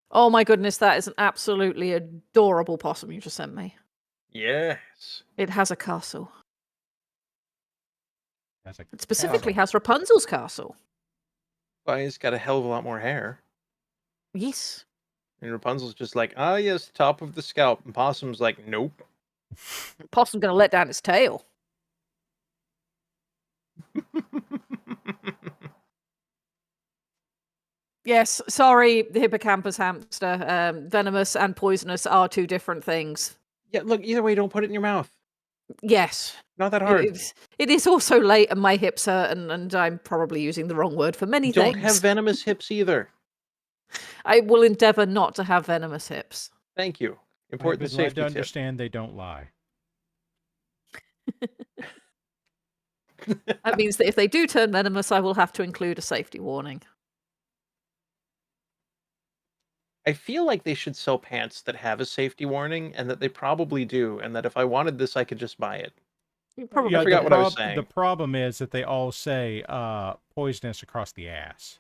Oh my goodness, that is an absolutely adorable possum you just sent me. Yes. It has a castle. It specifically castle. has Rapunzel's castle. Well, he's got a hell of a lot more hair. Yes. And Rapunzel's just like, ah, yes, top of the scalp. And Possum's like, nope. Possum's gonna let down its tail. Yes, sorry, the hippocampus hamster. Venomous and poisonous are two different things. Yeah, look, either way, don't put it in your mouth. Yes. Not that hard. It is also late and my hips hurt, and I'm probably using the wrong word for many Don't things. have venomous hips either. I will endeavor not to have venomous hips. Thank you. I've Important been safety led to tip. understand they don't lie. That means that if they do turn venomous, I will have to include a safety warning. I feel like they should sell pants that have a safety warning, and that they probably do, and that if I wanted this, I could just buy it. Probably I forgot what I was The saying. problem is that they all say poisonous across the ass.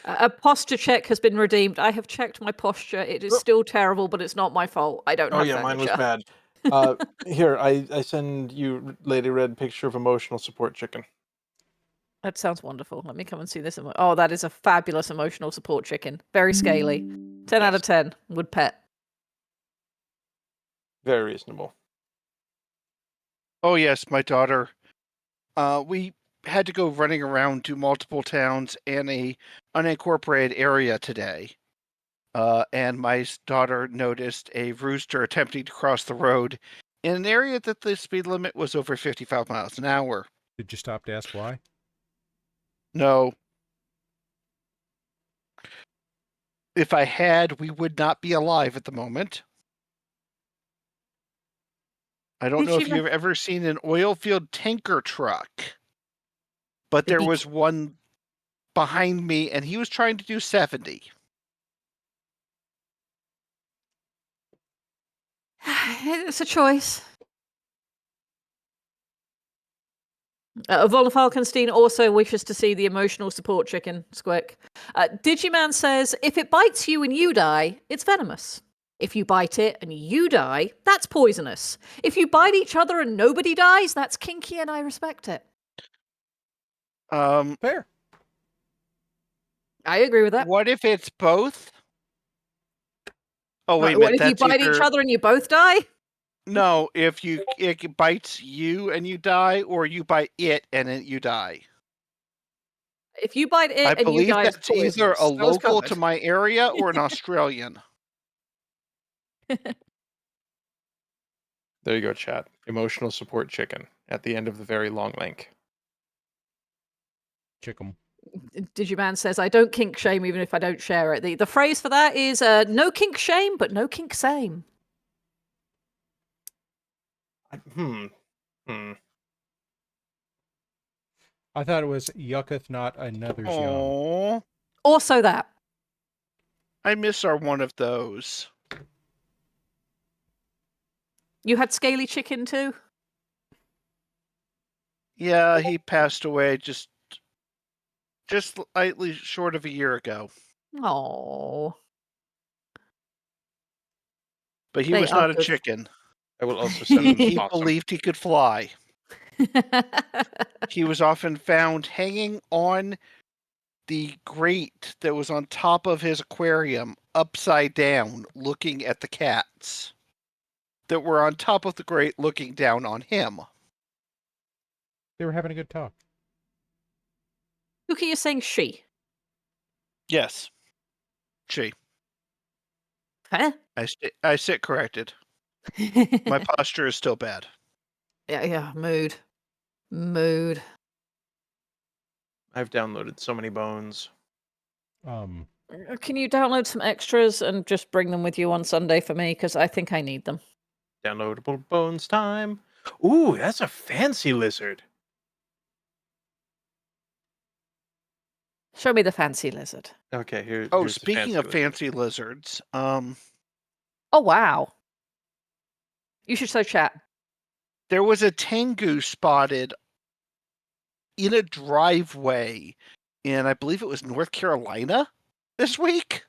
A posture check has been redeemed. I have checked my posture. It is still terrible, but it's not my fault. I don't Oh have yeah, mine was furniture. bad. Here, I send you, Lady Red, picture of emotional support chicken. That sounds wonderful. Let me come and see this. Oh, that is a fabulous emotional support chicken. Very scaly. 10 out of 10. Would pet. Very reasonable. Oh yes, my daughter. We had to go running around to multiple towns and a unincorporated area today. And my daughter noticed a rooster attempting to cross the road in an area that the speed limit was over 55 miles an hour. Did you stop to ask why? No. If I had, we would not be alive at the moment. I don't know if you've ever seen an oil field tanker truck, but there was one behind me and he was trying to do 70. It's a choice. Von Falkenstein also wishes to see the emotional support chicken, Squick. Digiman says, if it bites you and you die, it's venomous. If you bite it and you die, that's poisonous. If you bite each other and nobody dies, that's kinky and I respect it. Fair. I agree with that. What if it's both? Oh, wait a What minute. if you bite each other and you both die? No, if it bites you and you die, or you bite it and then you die. If you bite it I and you believe die, it's that's either poisonous. a That was local covered. to my area or an Australian. There you go, chat. Emotional support chicken at the end of the very long link. Chicken. Digiman says, I don't kink shame even if I don't share it. The phrase for that is no kink shame, but no kink same. I thought it was yucketh not another's young. Oh, Also that. I miss our one of those. You had scaly chicken too? Yeah, he passed away just slightly short of a year ago. Oh. But he They was are not a good. chicken. I will also send him He awesome. believed he could fly. He was often found hanging on the grate that was on top of his aquarium, upside down, looking at the cats that were on top of the grate looking down on him. They were having a good talk. Cookie, you're saying she. Yes. She. Huh? I sit corrected. My posture is still bad. Yeah, mood. Mood. I've downloaded so many bones. Can you download some extras and just bring them with you on Sunday for me? Because I think I need them. Downloadable bones time. Ooh, that's a fancy lizard. Show me the fancy lizard. Okay, here's Speaking of lizard. fancy lizards, Oh, wow. You should show chat. There was a tengu spotted in a driveway in, I believe it was North Carolina this week.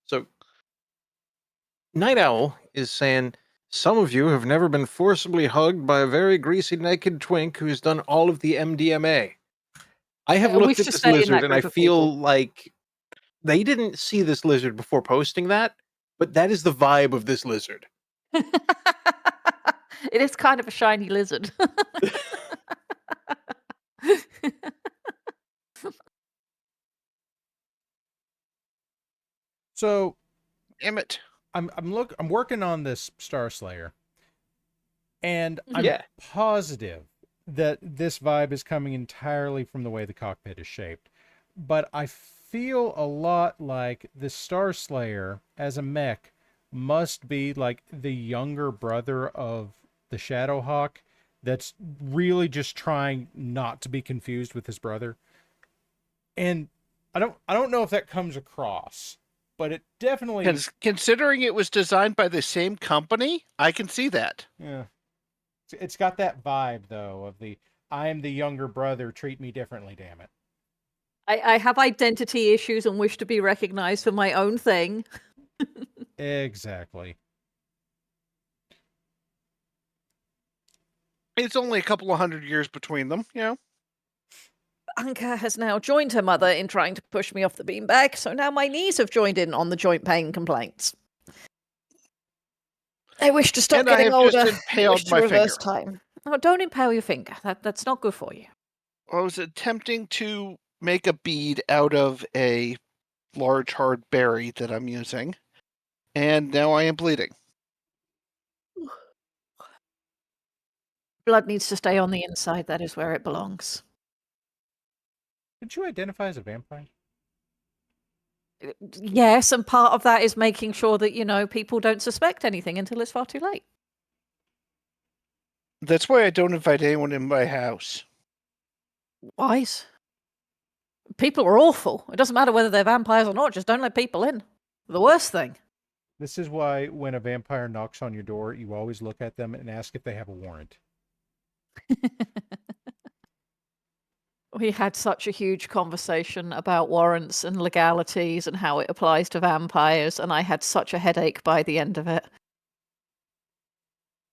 So, Night Owl is saying, some of you have never been forcibly hugged by a very greasy naked twink who's done all of the MDMA. I have looked at this lizard and I feel like they didn't see this lizard before posting that, but that is the vibe of this lizard. It is kind of a shiny lizard. So, damn it, I'm working on this Star Slayer, and I'm positive that this vibe is coming entirely from the way the cockpit is shaped. But I feel a lot like the Star Slayer as a mech must be like the younger brother of the Shadowhawk that's really just trying not to be confused with his brother. And I don't know if that comes across, but it definitely considering it was designed by the same company, I can see that. Yeah. It's got that vibe though of the I am the younger brother, treat me differently, damn it. I have identity issues and wish to be recognized for my own thing. Exactly. It's only a couple of 100 years between them, Anka has now joined her mother in trying to push me off the beanbag, so now my knees have joined in on the joint pain complaints. They wish to stop And I getting have just older. They wish impaled to my reverse finger. time. Oh, don't impale your finger. That's not good for you. I was attempting to make a bead out of a large hard berry that I'm using, and now I am bleeding. Blood needs to stay on the inside. That is where it belongs. Did you identify as a vampire? Yes, and part of that is making sure that, people don't suspect anything until it's far too late. That's why I don't invite anyone in my house. Wise. People are awful. It doesn't matter whether they're vampires or not, just don't let people in. The worst thing. This is why when a vampire knocks on your door, you always look at them and ask if they have a warrant. We had such a huge conversation about warrants and legalities and how it applies to vampires, and I had such a headache by the end of it.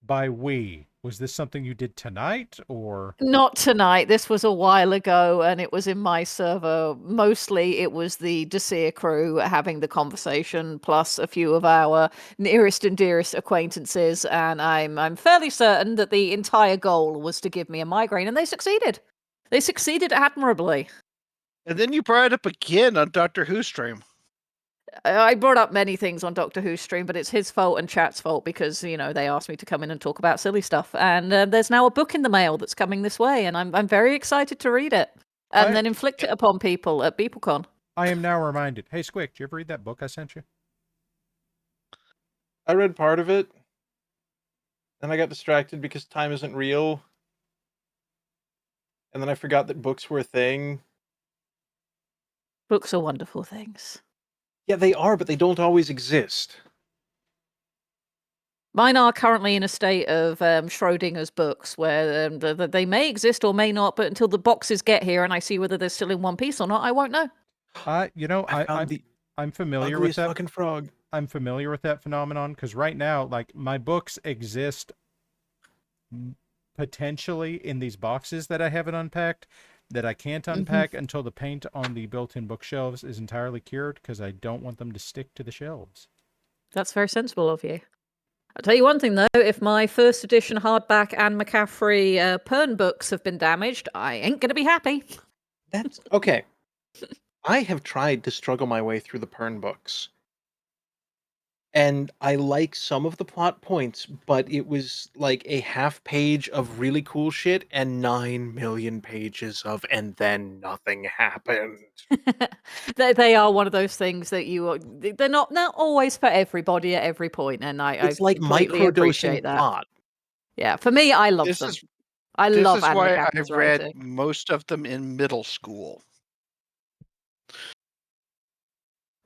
By we, was this something you did tonight, or? Not tonight. This was a while ago, and it was in my server. Mostly it was the Desir crew having the conversation, plus a few of our nearest and dearest acquaintances, and I'm fairly certain that the entire goal was to give me a migraine, and they succeeded. They succeeded admirably. And then you brought it up again on Doctor Who stream. I brought up many things on Doctor Who's stream, but it's his fault and chat's fault because, they asked me to come in and talk about silly stuff. And there's now a book in the mail that's coming this way, and I'm very excited to read it and then inflict it upon people at BeepleCon. I am now reminded. Hey, Squick, did you ever read that book I sent you? I read part of it. Then I got distracted because time isn't real. And then I forgot that books were a thing. Books are wonderful things. Yeah, they are, but they don't always exist. Mine are currently in a state of Schrodinger's books, where they may exist or may not, but until the boxes get here and I see whether they're still in one piece or not, I won't know. I'm familiar with that fucking frog. I'm familiar with that phenomenon because right now, like, my books exist potentially in these boxes that I haven't unpacked, that I can't unpack until the paint on the built-in bookshelves is entirely cured because I don't want them to stick to the shelves. That's very sensible of you. I'll tell you one thing, though. If my first edition hardback Anne McCaffrey Pern books have been damaged, I ain't going to be happy. That's okay. I have tried to struggle my way through the Pern books. And I like some of the plot points, but it was like a half page of really cool shit and 9 million pages of and then nothing happened. They are one of those things that they're not always for everybody at every point, and It's I like completely appreciate microdosing that. plot. Yeah, for me, I love them. I love Anne why McCaffrey's I read writing. most of them in middle school.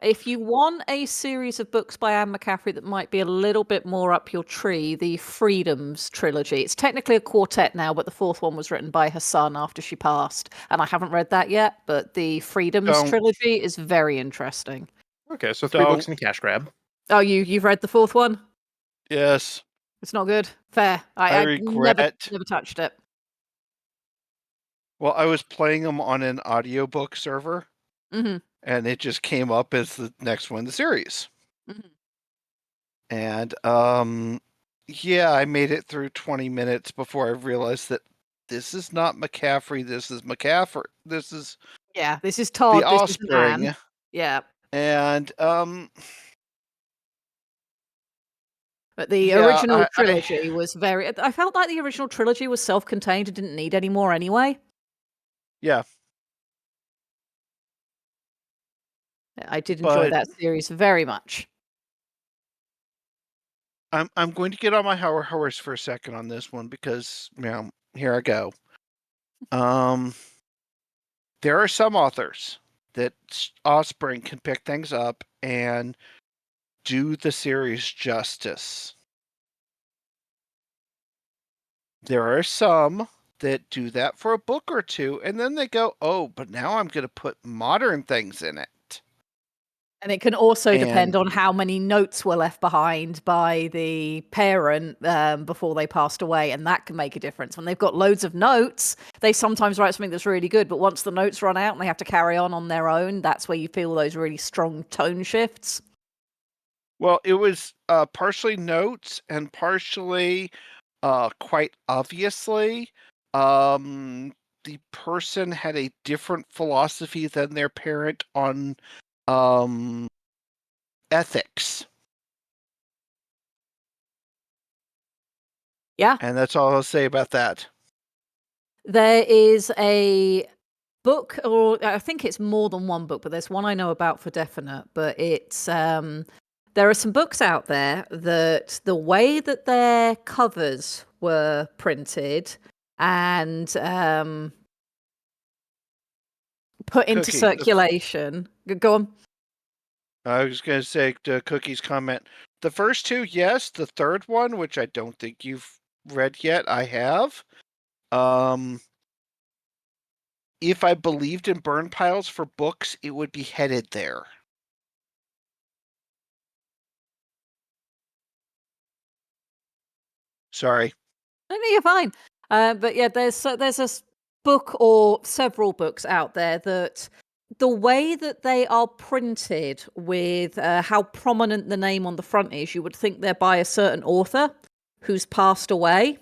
If you want a series of books by Anne McCaffrey that might be a little bit more up your tree, the Freedoms trilogy. It's technically a quartet now, but the fourth one was written by her son after she passed. And I haven't read that yet, but the Freedoms trilogy is very interesting. Okay, so 3 books and a cash grab. Oh, you've read the fourth one? Yes. It's not good. Fair. I regret. never touched it. Well, I was playing them on an audiobook server. Mm-hmm. And it just came up as the next one in the series. Mm-hmm. And yeah, I made it through 20 minutes before I realized that this is not McCaffrey, this is McCaffrey. This is Todd, this is Anne. Yeah. And but the original trilogy was very I felt like the original trilogy was self-contained and didn't need any more anyway. Yeah. I did enjoy that series very much. I'm going to get on my horse for a second on this one because, here I go. There are some authors that Offspring can pick things up and do the series justice. There are some that do that for a book or two, and then they go, oh, but now I'm going to put modern things in it. And it can also depend And- on how many notes were left behind by the parent before they passed away, and that can make a difference. When they've got loads of notes, they sometimes write something that's really good, but once the notes run out and they have to carry on their own, that's where you feel those really strong tone shifts. Well, it was partially notes and partially, quite obviously, the person had a different philosophy than their parent on ethics. Yeah. And that's all I'll say about that. There is a book, or I think it's more than one book, but there's one I know about for definite. But it's there are some books out there that the way that their covers were printed and put into Cookie, circulation. Go on. I was going to say to Cookie's comment, the first two, yes. The third one, which I don't think you've read yet, I have. If I believed in burn piles for books, it would be headed there. Sorry. No, you're fine. But yeah, there's a book or several books out there that the way that they are printed with how prominent the name on the front is, you would think they're by a certain author who's passed away.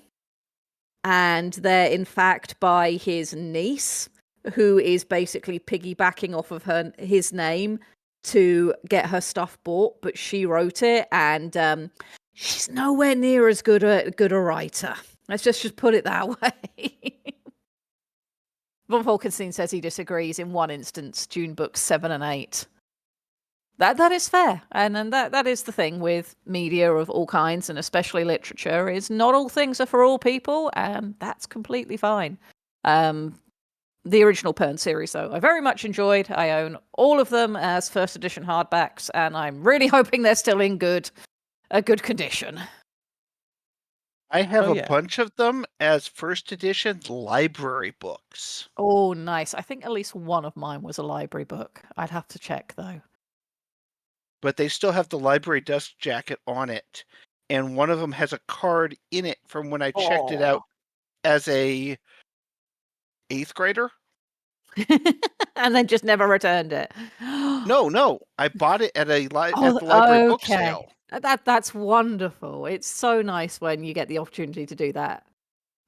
And they're in fact by his niece, who is basically piggybacking off of his name to get her stuff bought, but she wrote it, and she's nowhere near as good a writer. Let's just put it that way. Von Falkenstein says he disagrees in one instance, Dune books 7 and 8. That is fair, and that is the thing with media of all kinds, and especially literature, is not all things are for all people, and that's completely fine. The original Pern series, though, I very much enjoyed. I own all of them as first edition hardbacks, and I'm really hoping they're still in good condition. I have a bunch of them as first edition library books. Oh, nice. I think at least one of mine was a library book. I'd have to check, though. But they still have the library dust jacket on it. And one of them has a card in it from when I checked it out as a 8th grader. And then just never returned it. No. I bought it at the library book sale. That's wonderful. It's so nice when you get the opportunity to do that.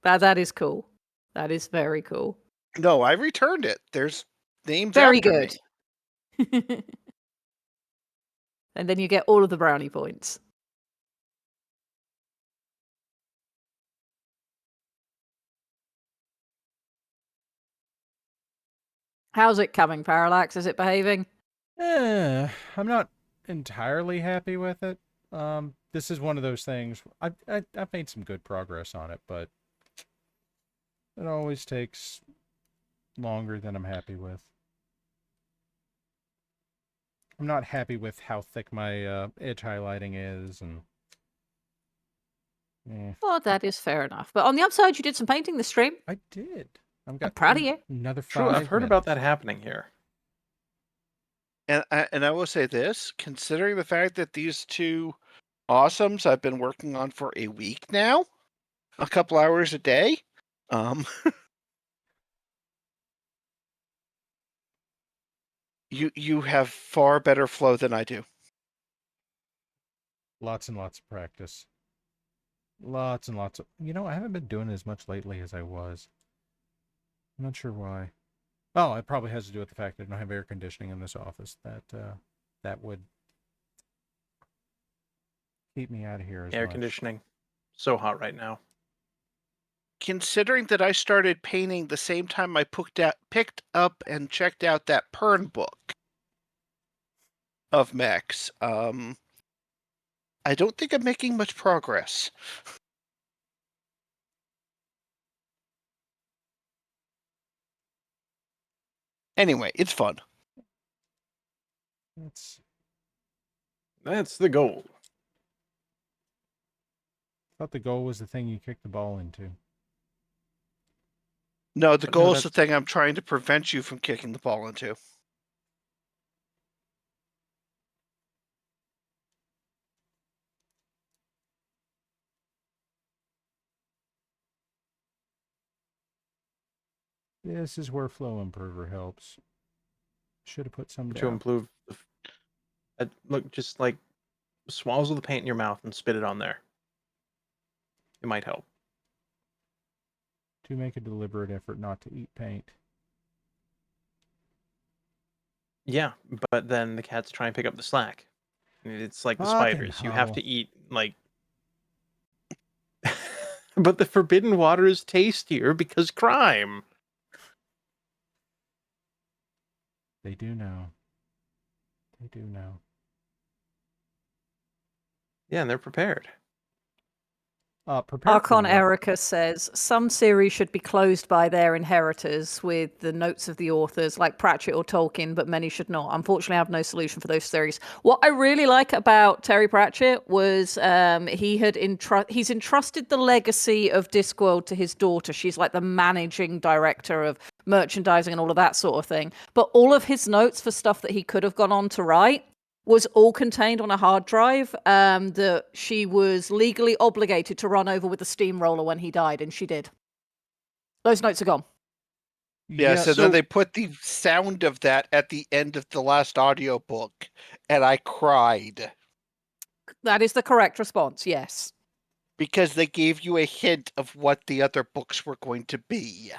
That is cool. That is very cool. No, I returned it. There's names very after good. Me. And then you get all of the brownie points. How's it coming, Parallax? Is it behaving? I'm not entirely happy with it. This is one of those things. I've made some good progress on it, but it always takes longer than I'm happy with. I'm not happy with how thick my edge highlighting is, and well, that is fair enough. But on the upside, you did some painting this stream. I did. I'm proud of you. Another 5 True, I've heard minutes. about that happening here. And I will say this, considering the fact that these two awesomes I've been working on for a week now, a couple hours a day, you have far better flow than I do. Lots and lots of practice. Lots and lots of... I haven't been doing as much lately as I was. I'm not sure why. Oh, it probably has to do with the fact that I don't have air conditioning in this office. That would keep me out of here as Air much. conditioning. So hot right now. Considering that I started painting the same time I picked up and checked out that Pern book of mechs, I don't think I'm making much progress. Anyway, it's fun. That's the goal. I thought the goal was the thing you kicked the ball into. No, the No, goal is the that's- thing I'm trying to prevent you from kicking the ball into. This is where Flow Improver helps. Should have put some To down. improve. Look, just like swallow the paint in your mouth and spit it on there. It might help. To make a deliberate effort not to eat paint. Yeah, but then the cats try and pick up the slack. It's like the Fucking spiders. You have hell. to eat, like... But the forbidden water is tastier because crime. They do know. They do know. Yeah, and they're prepared. Prepare for Archon what? Erica says some series should be closed by their inheritors with the notes of the authors, like Pratchett or Tolkien, but many should not. Unfortunately, I have no solution for those series. What I really like about Terry Pratchett was he's entrusted the legacy of Discworld to his daughter. She's like the managing director of merchandising and all of that sort of thing. But all of his notes for stuff that he could have gone on to write was all contained on a hard drive that she was legally obligated to run over with a steamroller when he died, and she did. Those notes are gone. Yeah, so then they put the sound of that at the end of the last audiobook, and I cried. That is the correct response, yes. Because they gave you a hint of what the other books were going to be.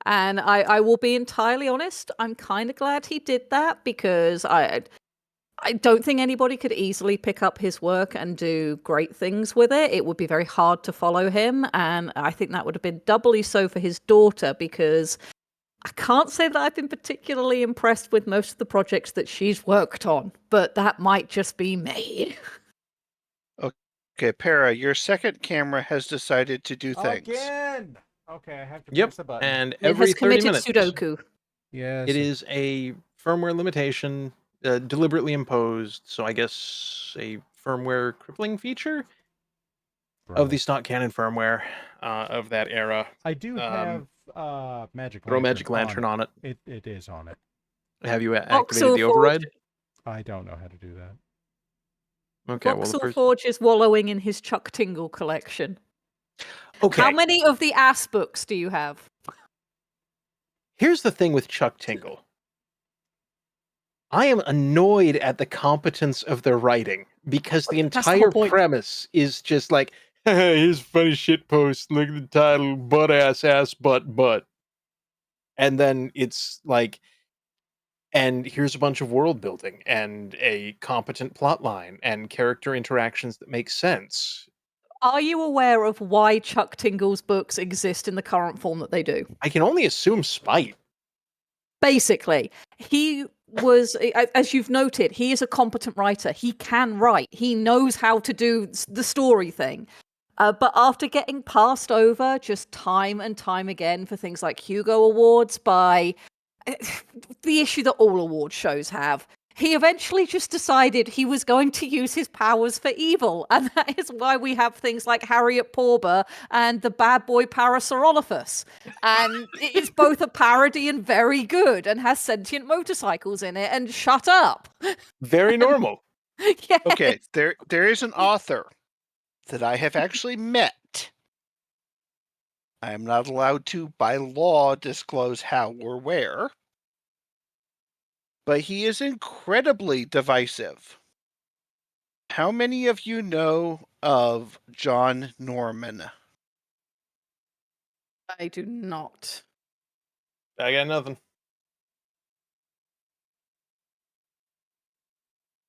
And I will be entirely honest, I'm kind of glad he did that, because I don't think anybody could easily pick up his work and do great things with it. It would be very hard to follow him, and I think that would have been doubly so for his daughter, because I can't say that I've been particularly impressed with most of the projects that she's worked on, but that might just be me. Okay, Para, your second camera has decided to do things. Again! Okay, I have to Yep, press the button. and It every has 30 committed minutes... Sudoku. Yes. It is a firmware limitation, deliberately imposed, so I guess a firmware crippling feature of the stock canon firmware of that era. I do have Magic Lantern. Throw Magic Lantern on it. It is on it. Have you activated Voxel the override? Forge. I don't know how to do that. Okay, well, Voxel Forge is wallowing in his Chuck Tingle collection. Okay. How many of the ass books do you have? Here's the thing with Chuck Tingle. I am annoyed at the competence of their writing, because the That's the entire whole point. premise is just like, here's a funny shit post, look at the title, butt ass butt. And then it's like, and here's a bunch of world building and a competent plot line and character interactions that make sense. Are you aware of why Chuck Tingle's books exist in the current form that they do? I can only assume spite. Basically, he was, as you've noted, he is a competent writer. He can write. He knows how to do the story thing. But after getting passed over just time and time again for things like Hugo Awards by the issue that all award shows have, he eventually just decided he was going to use his powers for evil. And that is why we have things like Harriet Porber and the bad boy Parasaurolophus. And it's both a parody and very good, and has sentient motorcycles in it, and shut up. Very normal. Yes. Okay, there is an author that I have actually met. I am not allowed to, by law, disclose how or where. But he is incredibly divisive. How many of you know of John Norman? I do not. I got nothing.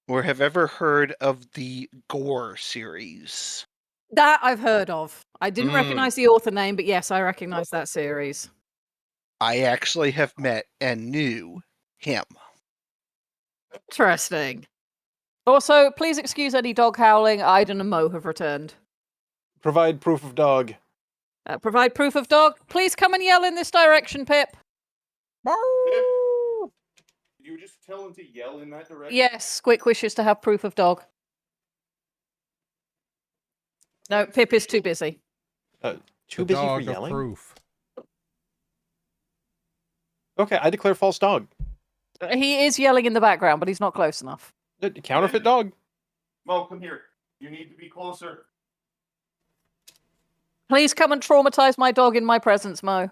Or have ever heard of the Gore series? That I've heard of. I didn't recognize the author name, but yes, I recognize that series. I actually have met and knew him. Interesting. Also, please excuse any dog howling. Aiden and Mo have returned. Provide proof of dog. Provide proof of dog. Please come and yell in this direction, Pip. You just tell him to yell in that direction? Yes, Squick wishes to have proof of dog. No, Pip is too busy. Too busy for Dog of yelling? proof. Okay, I declare false dog. He is yelling in the background, but he's not close enough. Counterfeit dog. Mo, come here. You need to be closer. Please come and traumatize my dog in my presence, Mo.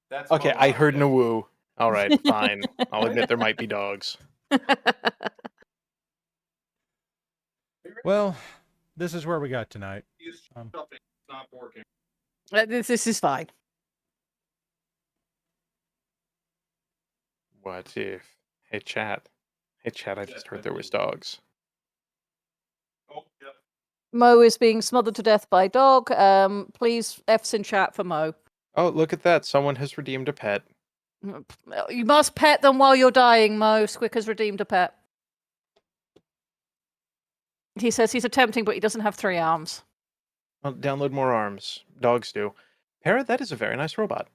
That's Okay, Mo I out heard there. Nawoo. All right, fine. I'll admit there might be dogs. Well, this is where we got tonight. It's not working. This is fine. What if? Hey, chat. Hey, chat, I just heard there was dogs. Oh, yep. Mo is being smothered to death by dog. Please F's in chat for Mo. Oh, look at that. Someone has redeemed a pet. You must pet them while you're dying, Mo. Squick has redeemed a pet. He says he's attempting, but he doesn't have 3 arms. Well, download more arms. Dogs do. Para, that is a very nice robot.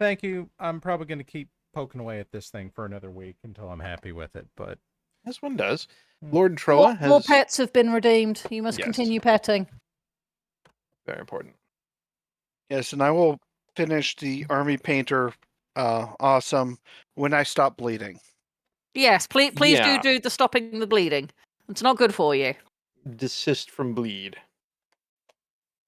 Thank you. I'm probably going to keep poking away at this thing for another week until I'm happy with it, but... As one does. Lord Troa has... More pets have been redeemed. You must Yes. continue petting. Very important. Yes, and I will finish the army painter awesome when I stop bleeding. Yes, please Yeah. do the stopping the bleeding. It's not good for you. Desist from bleed.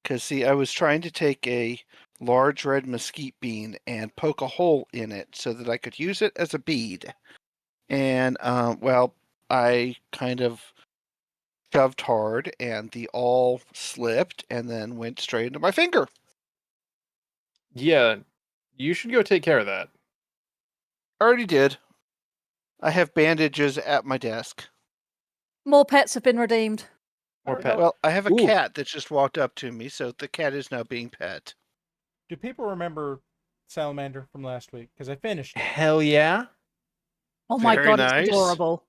Because, see, I was trying to take a large red mesquite bean and poke a hole in it so that I could use it as a bead. And, well, I kind of shoved hard and the awl slipped and then went straight into my finger. Yeah, you should go take care of that. Already did. I have bandages at my desk. More pets have been redeemed. More pet. Well, I have a Ooh. cat that just walked up to me, so the cat is now being pet. Do people remember Salamander from last week? Because I finished it. Hell yeah. Oh my Very god, nice. it's adorable.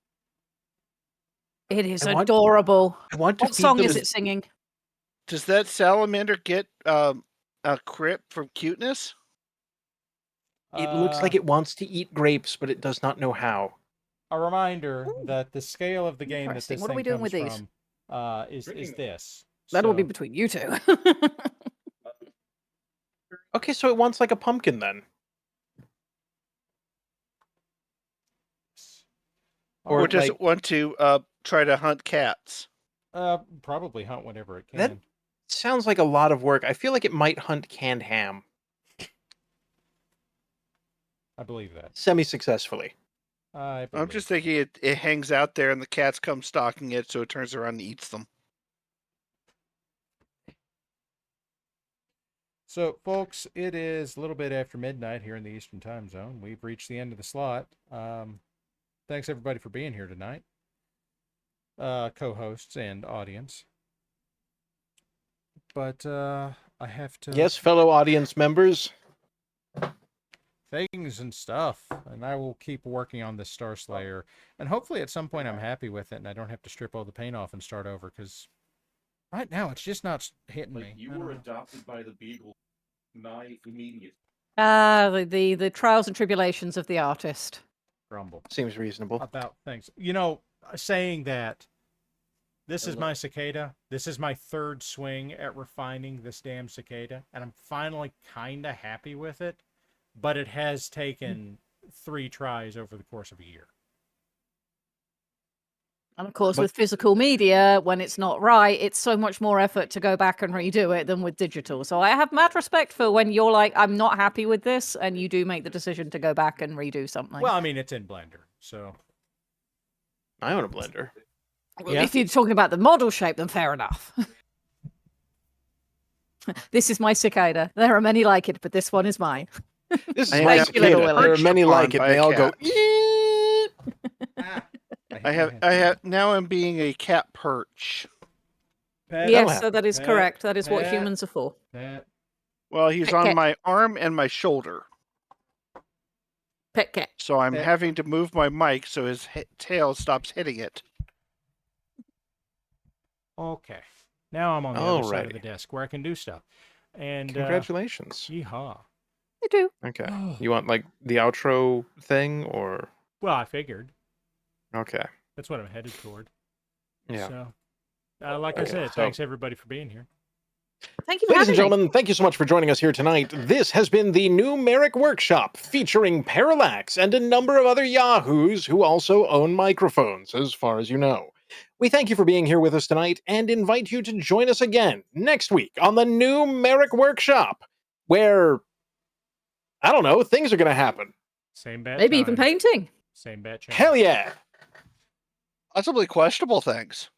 It is I want- adorable. I want to What feed song them- is it singing? Does that salamander get a crip from cuteness? It looks like it wants to eat grapes, but it does not know how. A reminder that the scale of the game that Interesting. this What are thing we doing comes with these? from is this. That'll be So- between you two. Okay, so it wants like a pumpkin then. Or does like- it want to try to hunt cats? Probably hunt whatever it can. That sounds like a lot of work. I feel like it might hunt canned ham. I believe that. Semi-successfully. I'm just thinking it hangs out there and the cats come stalking it, so it turns around and eats them. So, folks, it is a little bit after midnight here in the Eastern Time Zone. We've reached the end of the slot. Thanks, everybody, for being here tonight. Co-hosts and audience. But I have to... Yes, fellow audience members. Things and stuff. And I will keep working on this Star Slayer. And hopefully at some point I'm happy with it and I don't have to strip all the paint off and start over, because right now it's just not hitting me. You were adopted by the Beagle. My immediate. The trials and tribulations of the artist. Grumble. Seems reasonable. About things. You know, saying that, this is my cicada. This is my 3rd swing at refining this damn cicada. And I'm finally kind of happy with it. But it has taken 3 tries over the course of a year. And of course, with physical media, when it's not right, it's so much more effort to go back and redo it than with digital. So I have mad respect for when you're like, I'm not happy with this, and you do make the decision to go back and redo something. Well, I mean, it's in Blender, so... I own a blender. Well, if you're talking about the model shape, then fair enough. This is my cicada. There are many like it, but this one is mine. This is I my have cicada. been There are perched many upon like it, by and they a all go... cat. Now I'm being a cat perch. Yes, so that is correct. That is what humans are for. Well, he's Pet on cat. my arm and my shoulder. Pet cat. So I'm Pet. having to move my mic so his tail stops hitting it. Okay. Now I'm on the other side of Alrighty. the desk where I can do stuff. And Congratulations. Yeehaw. I do. Okay. You want like the outro thing or? Well, I figured. Okay. That's what I'm headed toward. Yeah. So, like I Okay, said, so- thanks everybody for being here. Thank you for Ladies and having me. gentlemen, thank you so much for joining us here tonight. This has been the new MARIK Workshop, featuring Parallax and a number of other yahoos who also own microphones, as far as you know. We thank you for being here with us tonight and invite you to join us again next week on the new MARIK Workshop, where, I don't know, things are going to happen. Same bet. Maybe even painting. Same bet. Hell yeah. Possibly questionable things.